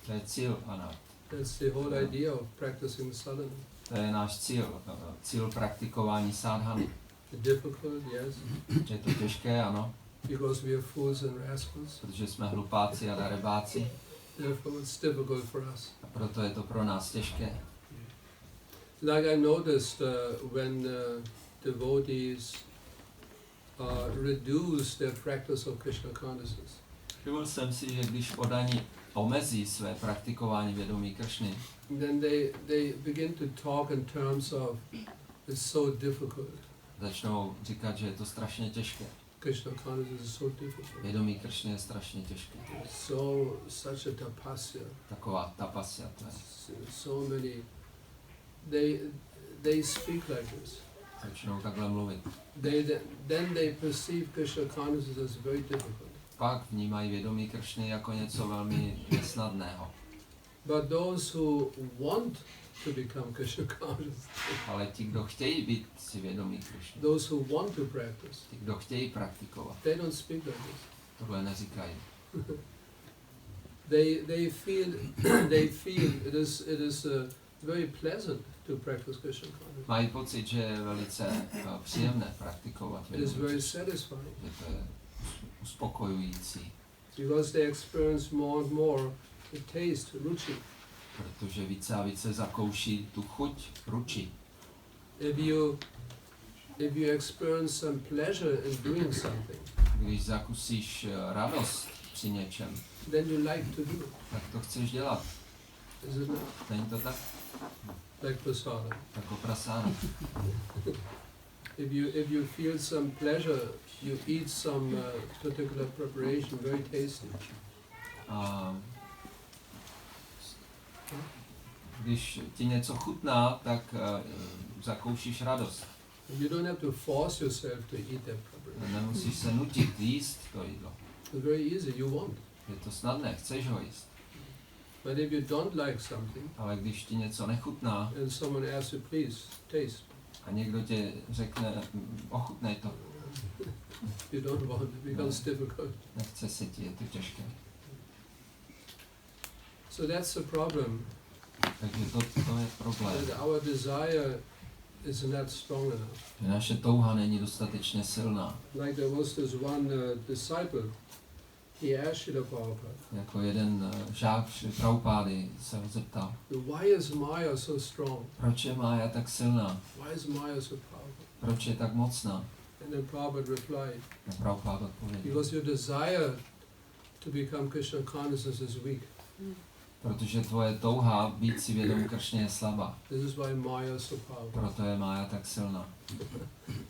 To je cíl anart. That's the whole idea of practicing sadhana. To je náš cíl praktikování sadhany. Difficult, yes, Je to těžké, ano, because we are fools and rascals. protože jsme hlupáci a darebáci, Therefore, it's difficult for us. a proto je to pro nás těžké. Like I noticed when devotees reduce their practice of Krishna consciousness, Všiml jsem si, že když podaní omezí své praktikování vědomí Kršny, then they begin to talk in terms of it's so difficult. začnou říkat, že je to strašně těžké. Krishna consciousness is so difficult. Vědomí Kršny je strašně těžké. Such a tapasya. Taková tapasya, to je. So many. They speak like this. Začnou takhle mluvit. Then they perceive Krishna consciousness as very difficult. Pak vnímají vědomí Kršny jako něco velmi nesnadného. But those who want to become Krishna conscious, Ale ti, kdo chtějí být si vědomí Kršny, those who want to practice, ti, kdo chtějí praktikovat, they don't speak like this. tohle neříkají. They feel it is very pleasant to practice Krishna consciousness. Mají pocit, že je velice příjemné praktikovat It is vědomí very Kršny, satisfying že to je uspokojující, because they experience more and more the taste, ruchi. protože více a více zakouší tu chuť, ruči. If you experience some pleasure in doing something, Když zakusíš radost při něčem, then you like to do it. tak to chceš dělat. Is it not? Není to tak? Like prasadam. Jako prasána. If you feel some pleasure, you eat some particular preparation, very tasty. A když ti něco chutná, tak zakoušíš radost. You don't have to force yourself to eat that preparation. Nemusíš se nutit jíst to jídlo. It's very easy, you want. Je to snadné, chceš ho jíst. But if you don't like something, Ale když ti něco nechutná and someone asks you, please, taste, a někdo ti řekne, ochutnej to, you don't want, it becomes difficult. nechce se ti, je to těžké. So that's the problem, Takže to je problém. that our desire is not strong enough. Že naše touha není dostatečně silná. Like there was this one disciple, he asked Srila Prabhupada, Jako jeden žák Prabhupády se ho zeptal, why is Maya so strong? proč je Mája tak silná? Why is Maya so powerful? Proč je tak mocná? And then Prabhupada replied, A Prabhupád odpověděl, because your desire to become Krishna consciousness is weak. protože tvoje touha být si vědom Kršně je slabá. This is why Maya is so powerful. Proto je Mája tak silná.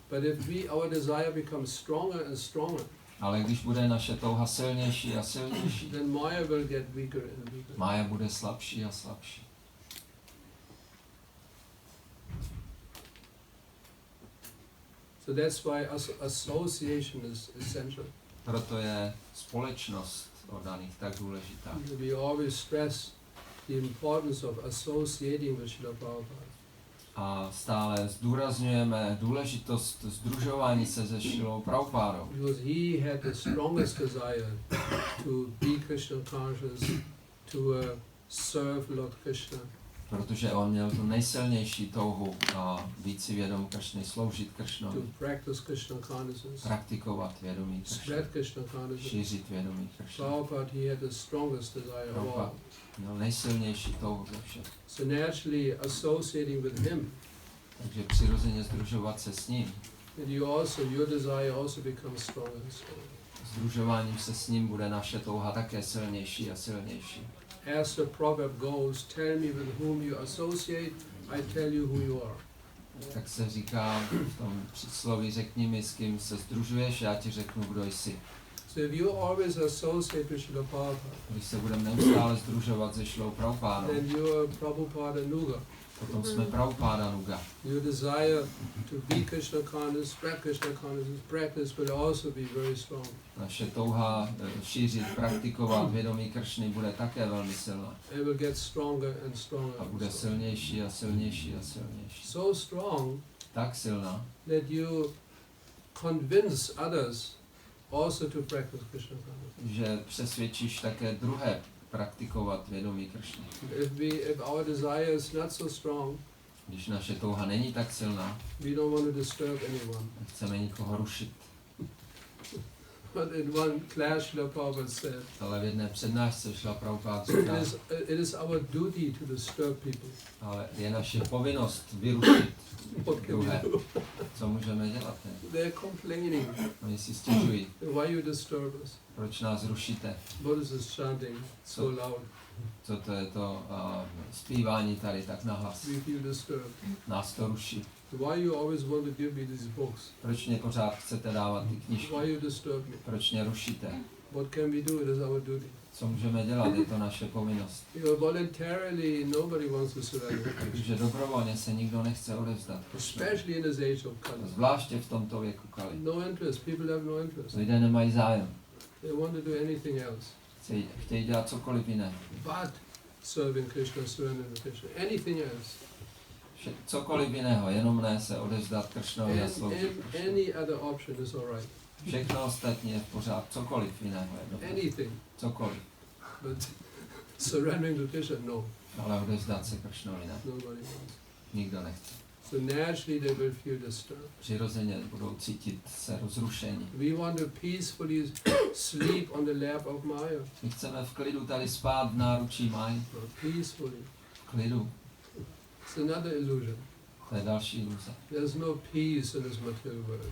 But if our desire becomes stronger and stronger, Ale když bude naše touha silnější a silnější, then Maya will get weaker and weaker. Mája bude slabší a slabší. So that's why association is essential. Proto je společnost oddaných tak důležitá. We always stress the importance of associating with Srila Prabhupada. A stále zdůrazňujeme důležitost sdružování se se Šrilou Prabhupádou. Because he had the strongest desire to be Krishna conscious, to serve Lord Krishna. Protože on měl tu nejsilnější touhu a být si vědom Kršny, sloužit To Kršnovi, practice Krishna consciousness, praktikovat vědomí Kršny, spread Krishna consciousness. šířit vědomí Kršny. Prabhupada, he had the strongest desire of all. Prabhupada měl nejsilnější touhu ze všech. So naturally associating with him, Takže přirozeně združovat se s ním. and your desire also becomes stronger and stronger. Združováním se s ním bude naše touha také silnější a silnější. As the proverb goes, tell me with whom you associate, I tell you who you are. Tak se říká v tom přísloví, řekni mi, s kým se združuješ, já ti řeknu, kdo jsi. So if you always associate with Srila Prabhupada, Když se budeme neustále združovat se Šrilou Prabhupádou, then you are Prabhupada Nuga. potom jsme Prabhupáda Nuga. Your desire to be Krishna conscious, spread Krishna consciousness, practice will also be very strong. Naše touha šířit, praktikovat vědomí Kršny bude také velmi silná. It will get stronger and stronger. A bude and stronger. silnější a silnější a silnější. So strong Tak silná, that you convince others also to practice Krishna consciousness. že přesvědčíš také druhé praktikovat vědomí Kršny. If our desire is not so strong, Když naše touha není tak silná, we don't want to disturb anyone. nechceme nikoho rušit. But in one class, Srila Prabhupada said, Ale v jedné přednášce Šla Prabhupád it říká, is our duty to disturb people. ale je naše povinnost vyrušit What can druhé. we do? Co můžeme dělat? They're complaining. Oni si stěžují, Why you disturb us? proč nás rušíte? What is this chanting so loud? Co to je to zpívání tady tak nahlas? We feel disturbed. Nás to ruší. Why you always want to give me these books? Proč mě pořád chcete dávat ty knížky? Why you disturb me? Proč mě rušíte? What can we do? It is our duty. Co můžeme dělat? Je to naše povinnost. Voluntarily, nobody wants to surrender. Protože dobrovolně se nikdo nechce odevzdat. Especially in this age of Kali. Zvláště v tomto věku Kali. No interest. People have no interest. Lidé nemají zájem. They want to do anything else. Chtějí dělat cokoliv jiné. But serving Krishna, surrendering to Krishna. Anything else. Cokoliv jiného, jenom ne se odevzdat Kršnovi a sloužit. Any other option is all right. Všechno ostatní je v pořádku. Cokoliv jiného je dobré. Anything. Cokoliv. But surrendering to Krishna, no. Ale odevzdat se Kršnovi ne. Nobody wants. Nikdo nechce. So naturally they will feel disturbed. Přirozeně budou cítit se rozrušení. We want to peacefully sleep on the lap of Maya. My chceme v klidu tady spát v náručí Maji. Peacefully. V klidu. It's another illusion. To je další iluze. There's no peace in this material world.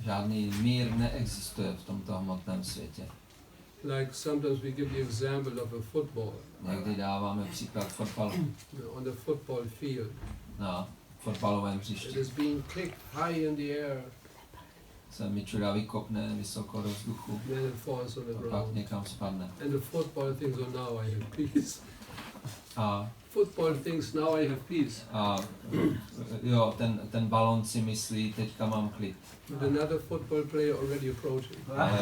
Žádný mír neexistuje v tomto hmotném světě. Like sometimes we give the example of a football. Někdy dáváme příklad fotbalu. On the football field. Na fotbalovém It hřišti. is being kicked high in the air. Se mičura vykopne vysoko do vzduchu Then it falls on the a pak ground. někam spadne. And the football thinks, oh, now I have peace. A Football thinks, now I have peace. Jo, ten balon si myslí, teďka mám klid. But another football player already approaching. Ale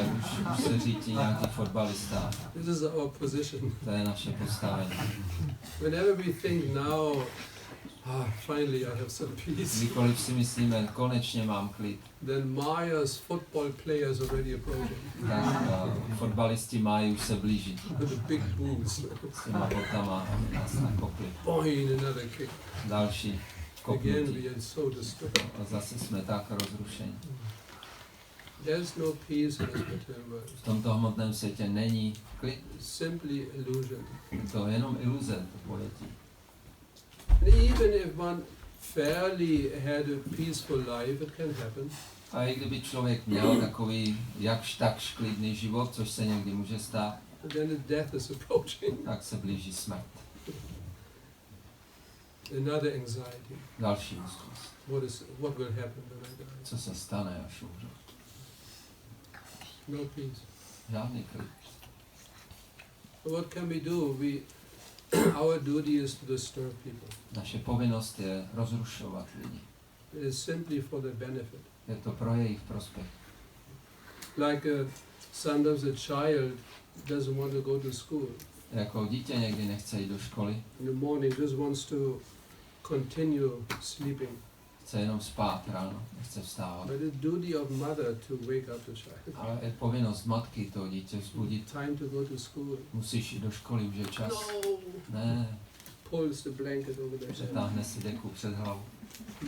už se řítí nějaký fotbalista. This is our position. To je naše postavení. Whenever we think now, finally I have some peace, Kdykoliv si myslíme, konečně mám klid, then Maya's football players already approaching tak fotbalisti mají už se blížit. with the big boots. S těma botama nás nakopli. Boing, another kick. Další Again, kopnutí. we are so disturbed. A zase jsme tak rozrušeni. There's no peace in this material world. V tomto hmotném světě není klid. Simply illusion. Je to jenom iluze, to pojetí. And even if one fairly had a peaceful life, it can happen. A i kdyby člověk měl takový jakž takž klidný život, což se někdy může stát, Then the death is approaching. tak se blíží smrt. Another anxiety. Další úzkost. What will happen when I die? Co se stane, až umřu? No peace. Žádný klid. What can we do? Our duty is to disturb people. Naše povinnost je rozrušovat lidi. It is simply for their benefit. Je to pro jejich prospěch. Like sometimes a child doesn't want to go to school. Jako dítě někdy nechce jít do školy, In the morning just wants to continue sleeping. chce jenom spát ráno, nechce vstávat. But it's duty of mother to wake up the child. Ale je povinnost matky to dítě vzbudit. Time to go to school. Musíš jít do školy, už je čas. No! Ne, Pulls the blanket over their head. přetáhne si deku před hlavu.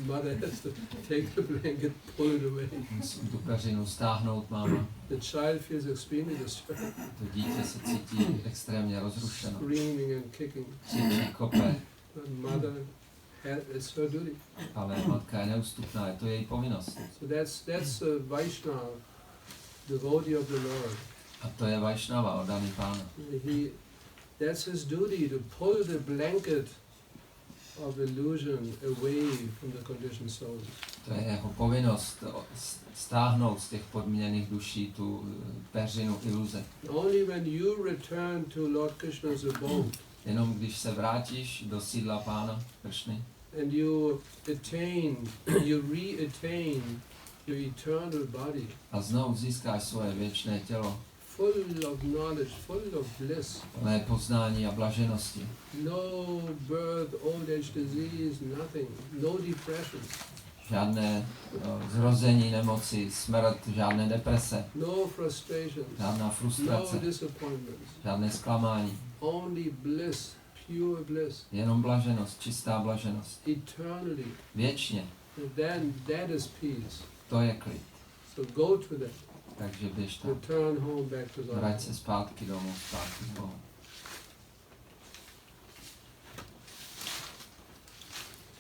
Mother has to take the blanket, pull it away. Musí tu peřinu stáhnout máma. The child feels extremely disturbed, To dítě se cítí extrémně rozrušeno. screaming and kicking. Křičí, kope, But mother, it's her duty. ale matka je neústupná, je to její povinnost. So that's Vaishnava, devotee of the Lord. A to je Vaishnava, oddaný Pána. That's his duty to pull the blanket of illusion away from the conditioned souls. To je jeho povinnost stáhnout z těch podmíněných duší tu peřinu iluze. Only when you return to Lord Krishna's abode Jenom když se vrátíš do sídla Pána Kršny and you re-attain your eternal body, a znovu získáš svoje věčné tělo, full of knowledge, full of bliss, plné poznání a blaženosti. no birth, old age, disease, nothing, no depression, Žádné zrození, nemoci, smrt, žádné deprese, no frustrations, žádná no frustrace, disappointments, žádné zklamání. only bliss, pure bliss. Jenom blaženost, čistá blaženost. Eternally. Věčně. And then that is peace. To je klid. So go to that. Takže běž tam. Return home back to God. Vrať se zpátky domů, zpátky k Bohu.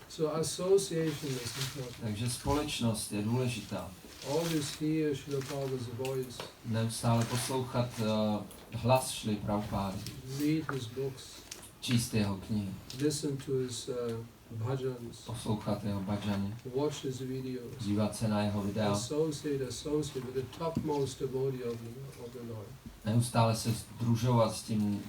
So association is important. Takže společnost je důležitá. Always hear Srila Prabhupada's voice. Neustále poslouchat hlas Šrily Prabhupády. Read his books. Číst jeho knihy. Listen to his bhajans. Poslouchat jeho bhajany. Watch his videos. Dívat se na jeho videa. Associate with the topmost devotee of the Lord. Neustále se sdružovat s tím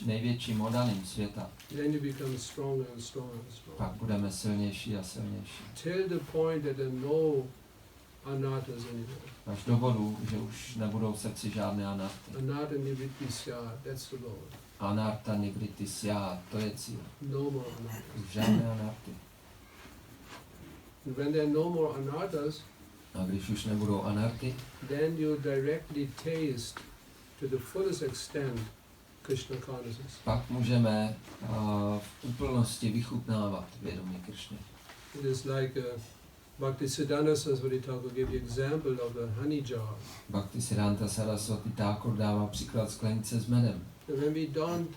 největším oddaným světa. Then you become stronger and stronger and stronger. Pak budeme silnější a silnější. Till the point that there are no anarthas anymore. Až do bodu, že už nebudou v srdci žádné anarty. Anartha nivrittisya, that's the goal. Anartha nivrittisya, to je cíl. No more anarthas. Už žádné anarty. And when there are no more anarthas, A když už nebudou anarty, then you directly taste to the fullest extent Krishna consciousness. pak můžeme v úplnosti vychutnávat vědomí Krišny. It is like Bhaktisiddhanta Saraswati Thakur gave the example of a honey jar. Bhaktisiddhanta Saraswati Thakur dává příklad sklenice s medem. And when we don't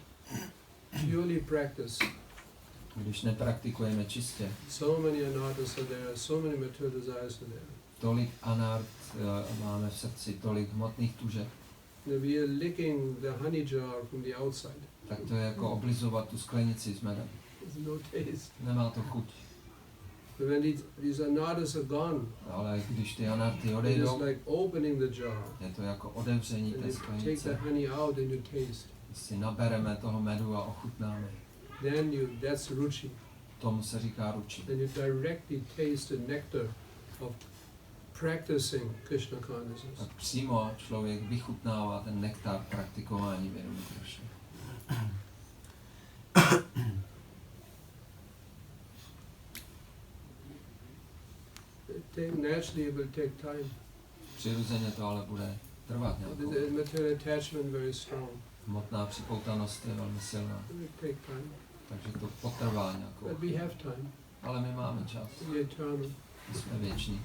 purely practice, Když nepraktikujeme čistě, so many anarthas are there, so many material desires are there. tolik anart máme v srdci, tolik hmotných tužeb, We are licking the honey jar from the outside. tak to je jako oblizovat tu sklenici s medem. There's no taste. Nemá to chuť. But when these anarthas are gone, Ale když ty anarty it is odejdou, like opening the jar. je to jako otevření And té you take the sklenice. honey out and you taste. Si nabereme toho medu a ochutnáme. Then that's ruchi. Tomu se říká ruči. Then you directly taste the nectar of practicing Krishna consciousness. Tak přímo člověk vychutnává ten nektar praktikování vědomí Krišny. Naturally it will take time. Přirozeně to ale bude trvat nějakou. The material attachment very strong. Hmotná připoutanost je velmi silná, It will take time. takže to potrvá nějakou. But we have time. Ale my máme čas, We are eternal. my jsme věční,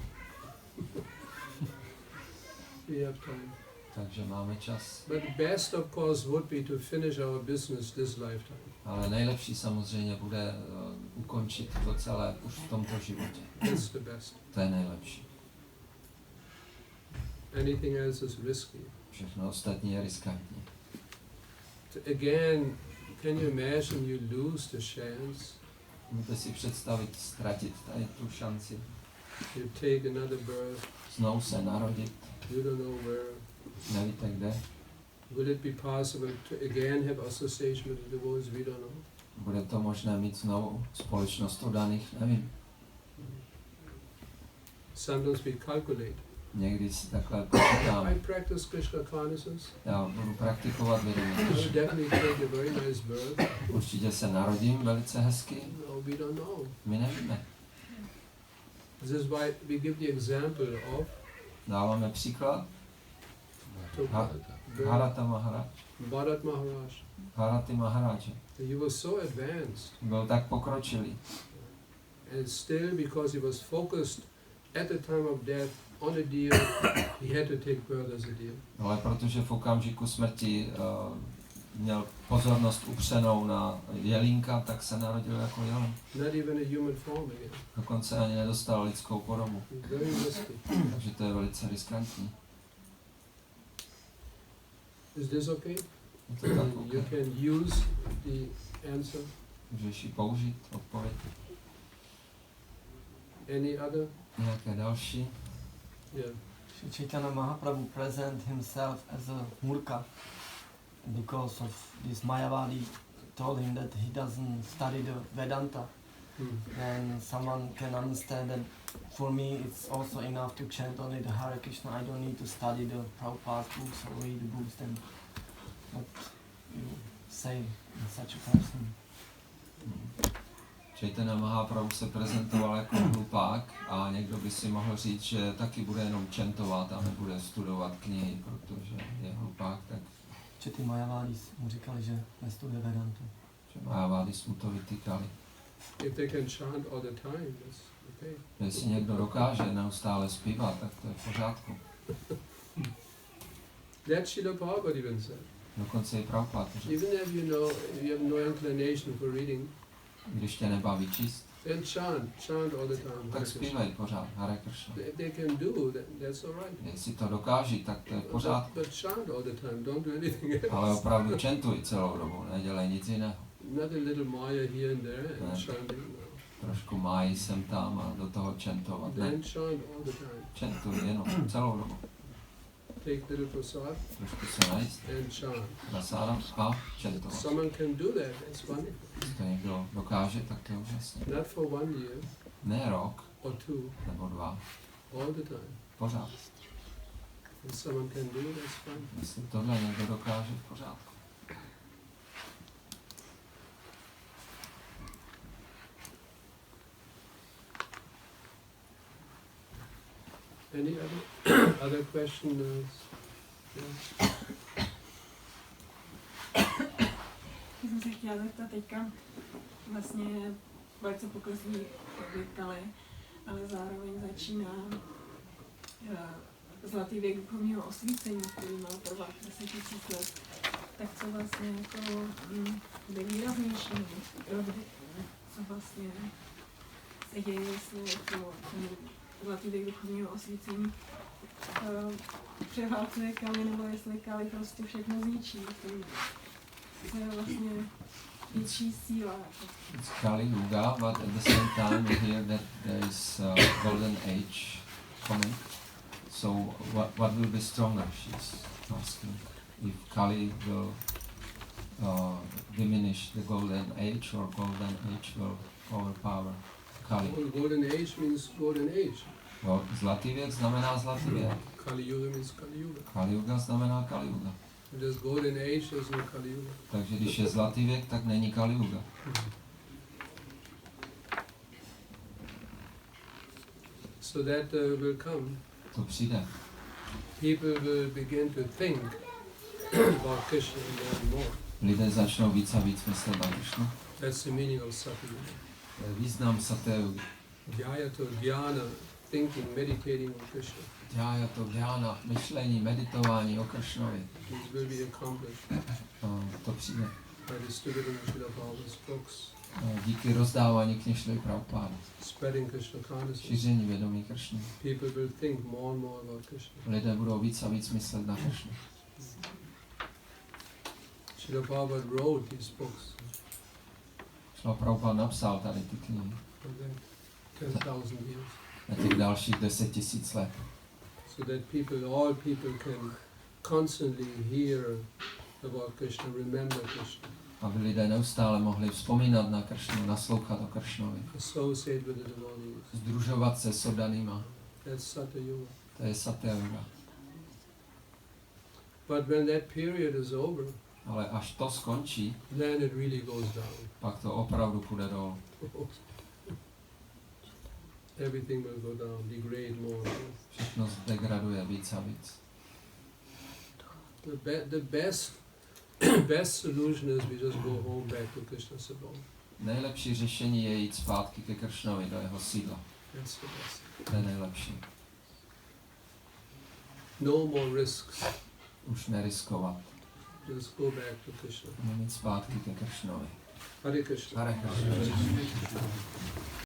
We have time. takže máme čas. But best of course would be to finish our business this lifetime. Ale nejlepší samozřejmě bude ukončit to celé už v tomto životě. That's the best. To je nejlepší. Anything else is risky. Všechno ostatní je riskantní. Again, can you imagine you lose the chance? Můžete si představit ztratit tady tu šanci. You take another birth, Znovu se narodit, you don't know where. nevíte kde. Will it be possible to again have association with the devotees? We don't know. Bude to možné mít znovu společnost oddaných, nevím. Sometimes we calculate. Někdy si takhle počítám. I practice Krishna consciousness. Já budu praktikovat vědomí I will Krišny. definitely take a very nice birth. Určitě se narodím velice hezky, No, we don't know. my nevíme. This is why we give the example of Dáváme příklad Bharata Maharaj. Bharat Maharaj. Bharati Maharaj. He was so advanced, Byl tak pokročilý. and still because he was focused at the time of death on a deer, he had to take birth as a deer. Ale protože v okamžiku smrti měl pozornost upřenou na jelínka, tak se narodil jako jelen. Not even a human form again. Dokonce ani nedostal lidskou podobu. Very risky. Takže to je velice riskantní. Is this okay? Je to tak You okay. can use the answer. Můžeš ji použít, odpověď. Any other? Nějaké další? Yeah. Sri Chaitanya Mahaprabhu present himself as a murka because of this Mayavadi told him that he doesn't study the Vedanta. Then someone can understand that for me it's also enough to chant only the Hare Krishna. I don't need to study the Prabhupada's books or read the books. Then what you say in such a person? Chaitanya Mahaprabhu se prezentoval jako hlupák a někdo by si mohl říct, že taky bude jenom čentovat a nebude studovat knihy, protože je hlupák, tak Že ty Mayavadis mu říkali, že nestuduje Vedantu. že Majavády jsme to vytýkali. If they can chant all the time, that's okay. Jestli někdo dokáže neustále zpívat, tak to je v pořádku. That Srila Prabhupada even said. Dokonce i Prabhupada to řekl. Even if you have no inclination for reading, Když tě nebaví číst, then chant all the time. tak Hare Krishna. zpívají pořád Hare Krishna. If they can do, that's all right. Jestli to dokáží, tak to je v pořádku. But chant all the time, don't do anything else. Ale opravdu čentuj celou dobu, nedělej nic jiného. Not a little maya here and there and Ne. chanting. No. Trošku májí sem tam a do toho čentovat. Ne, Then chant all the time. čentuj jenom celou dobu. Take little prasad Trošku se najíst, and chant. prasádat a čentovat. Someone can do that, that's wonderful. Když to někdo dokáže, tak to je úžasné. Not for 1 year Ne rok or 2, nebo 2, all the time. pořád. If someone can do, that's fine. Jestli tohle někdo dokáže, v pořádku. Any other questions? Yeah. Já jsem se chtěla zeptat teďka, vlastně velice pokleslý Kali, ale zároveň začíná zlatý věk duchovního osvícení, který má trvat 10 000 let. Tak co vlastně jako bude výraznější, co vlastně se děje, jestli jako ten zlatý věk duchovního osvícení převálcuje Kali, nebo jestli Kali prostě všechno zničí. To je vlastně větší síla. It's Kali Yuga, but at the same time we hear that there is golden age coming. So what will be stronger, she's asking. If Kali will diminish the golden age, or golden age will overpower Kali. Golden age means golden age. Zlatý věk znamená zlatý věk. Kali Yuga means Kali Yuga. Kali Yuga znamená Kali Yuga. If there's golden age, there's no Kali Yuga. Takže když je zlatý věk, tak není Kali Yuga. So that will come. To přijde. People will begin to think about Krishna more and more. Lidé začnou víc a víc myslet na Krishnu. That's the meaning of Sati Yuga. Význam Satyugy. Dhyayato dhyana, thinking, meditating on Krishna. Dhyaya to dhyana, myšlení, meditování o Kršnovi. This will be accomplished To přijde. by distributing Srila Prabhupada's books, Díky rozdávání knih Šrily Prabhupády. spreading Krishna consciousness. Šíření vědomí Kršny. People will think more and more about Krishna. Lidé budou víc a víc myslet na Kršnu. Srila Prabhupada wrote these books Šrila Prabhupád napsal tady ty knihy for that 10,000 years, na těch dalších 10 000 let. so that all people can constantly hear about Krishna, remember Krishna, Aby lidé neustále mohli vzpomínat na Kršnu, naslouchat o Kršnovi. associate with the devotees. Združovat se s oddanýma. That's Sati Yuga. To je Satyuga. But when that period is over, Ale až to skončí, then it really goes down. pak to opravdu půjde dolů. Everything will go down, degrade more and more. Všechno zdegraduje víc a víc. The best solution is we just go home back to Krishna Sabha. Nejlepší řešení je jít zpátky ke Kršnovi, do jeho sídla. That's the best. To je nejlepší. No more risks. Už neriskovat. Just go back to Krishna. Jít zpátky ke Kršnovi. Hare Krishna. Hare Kršna.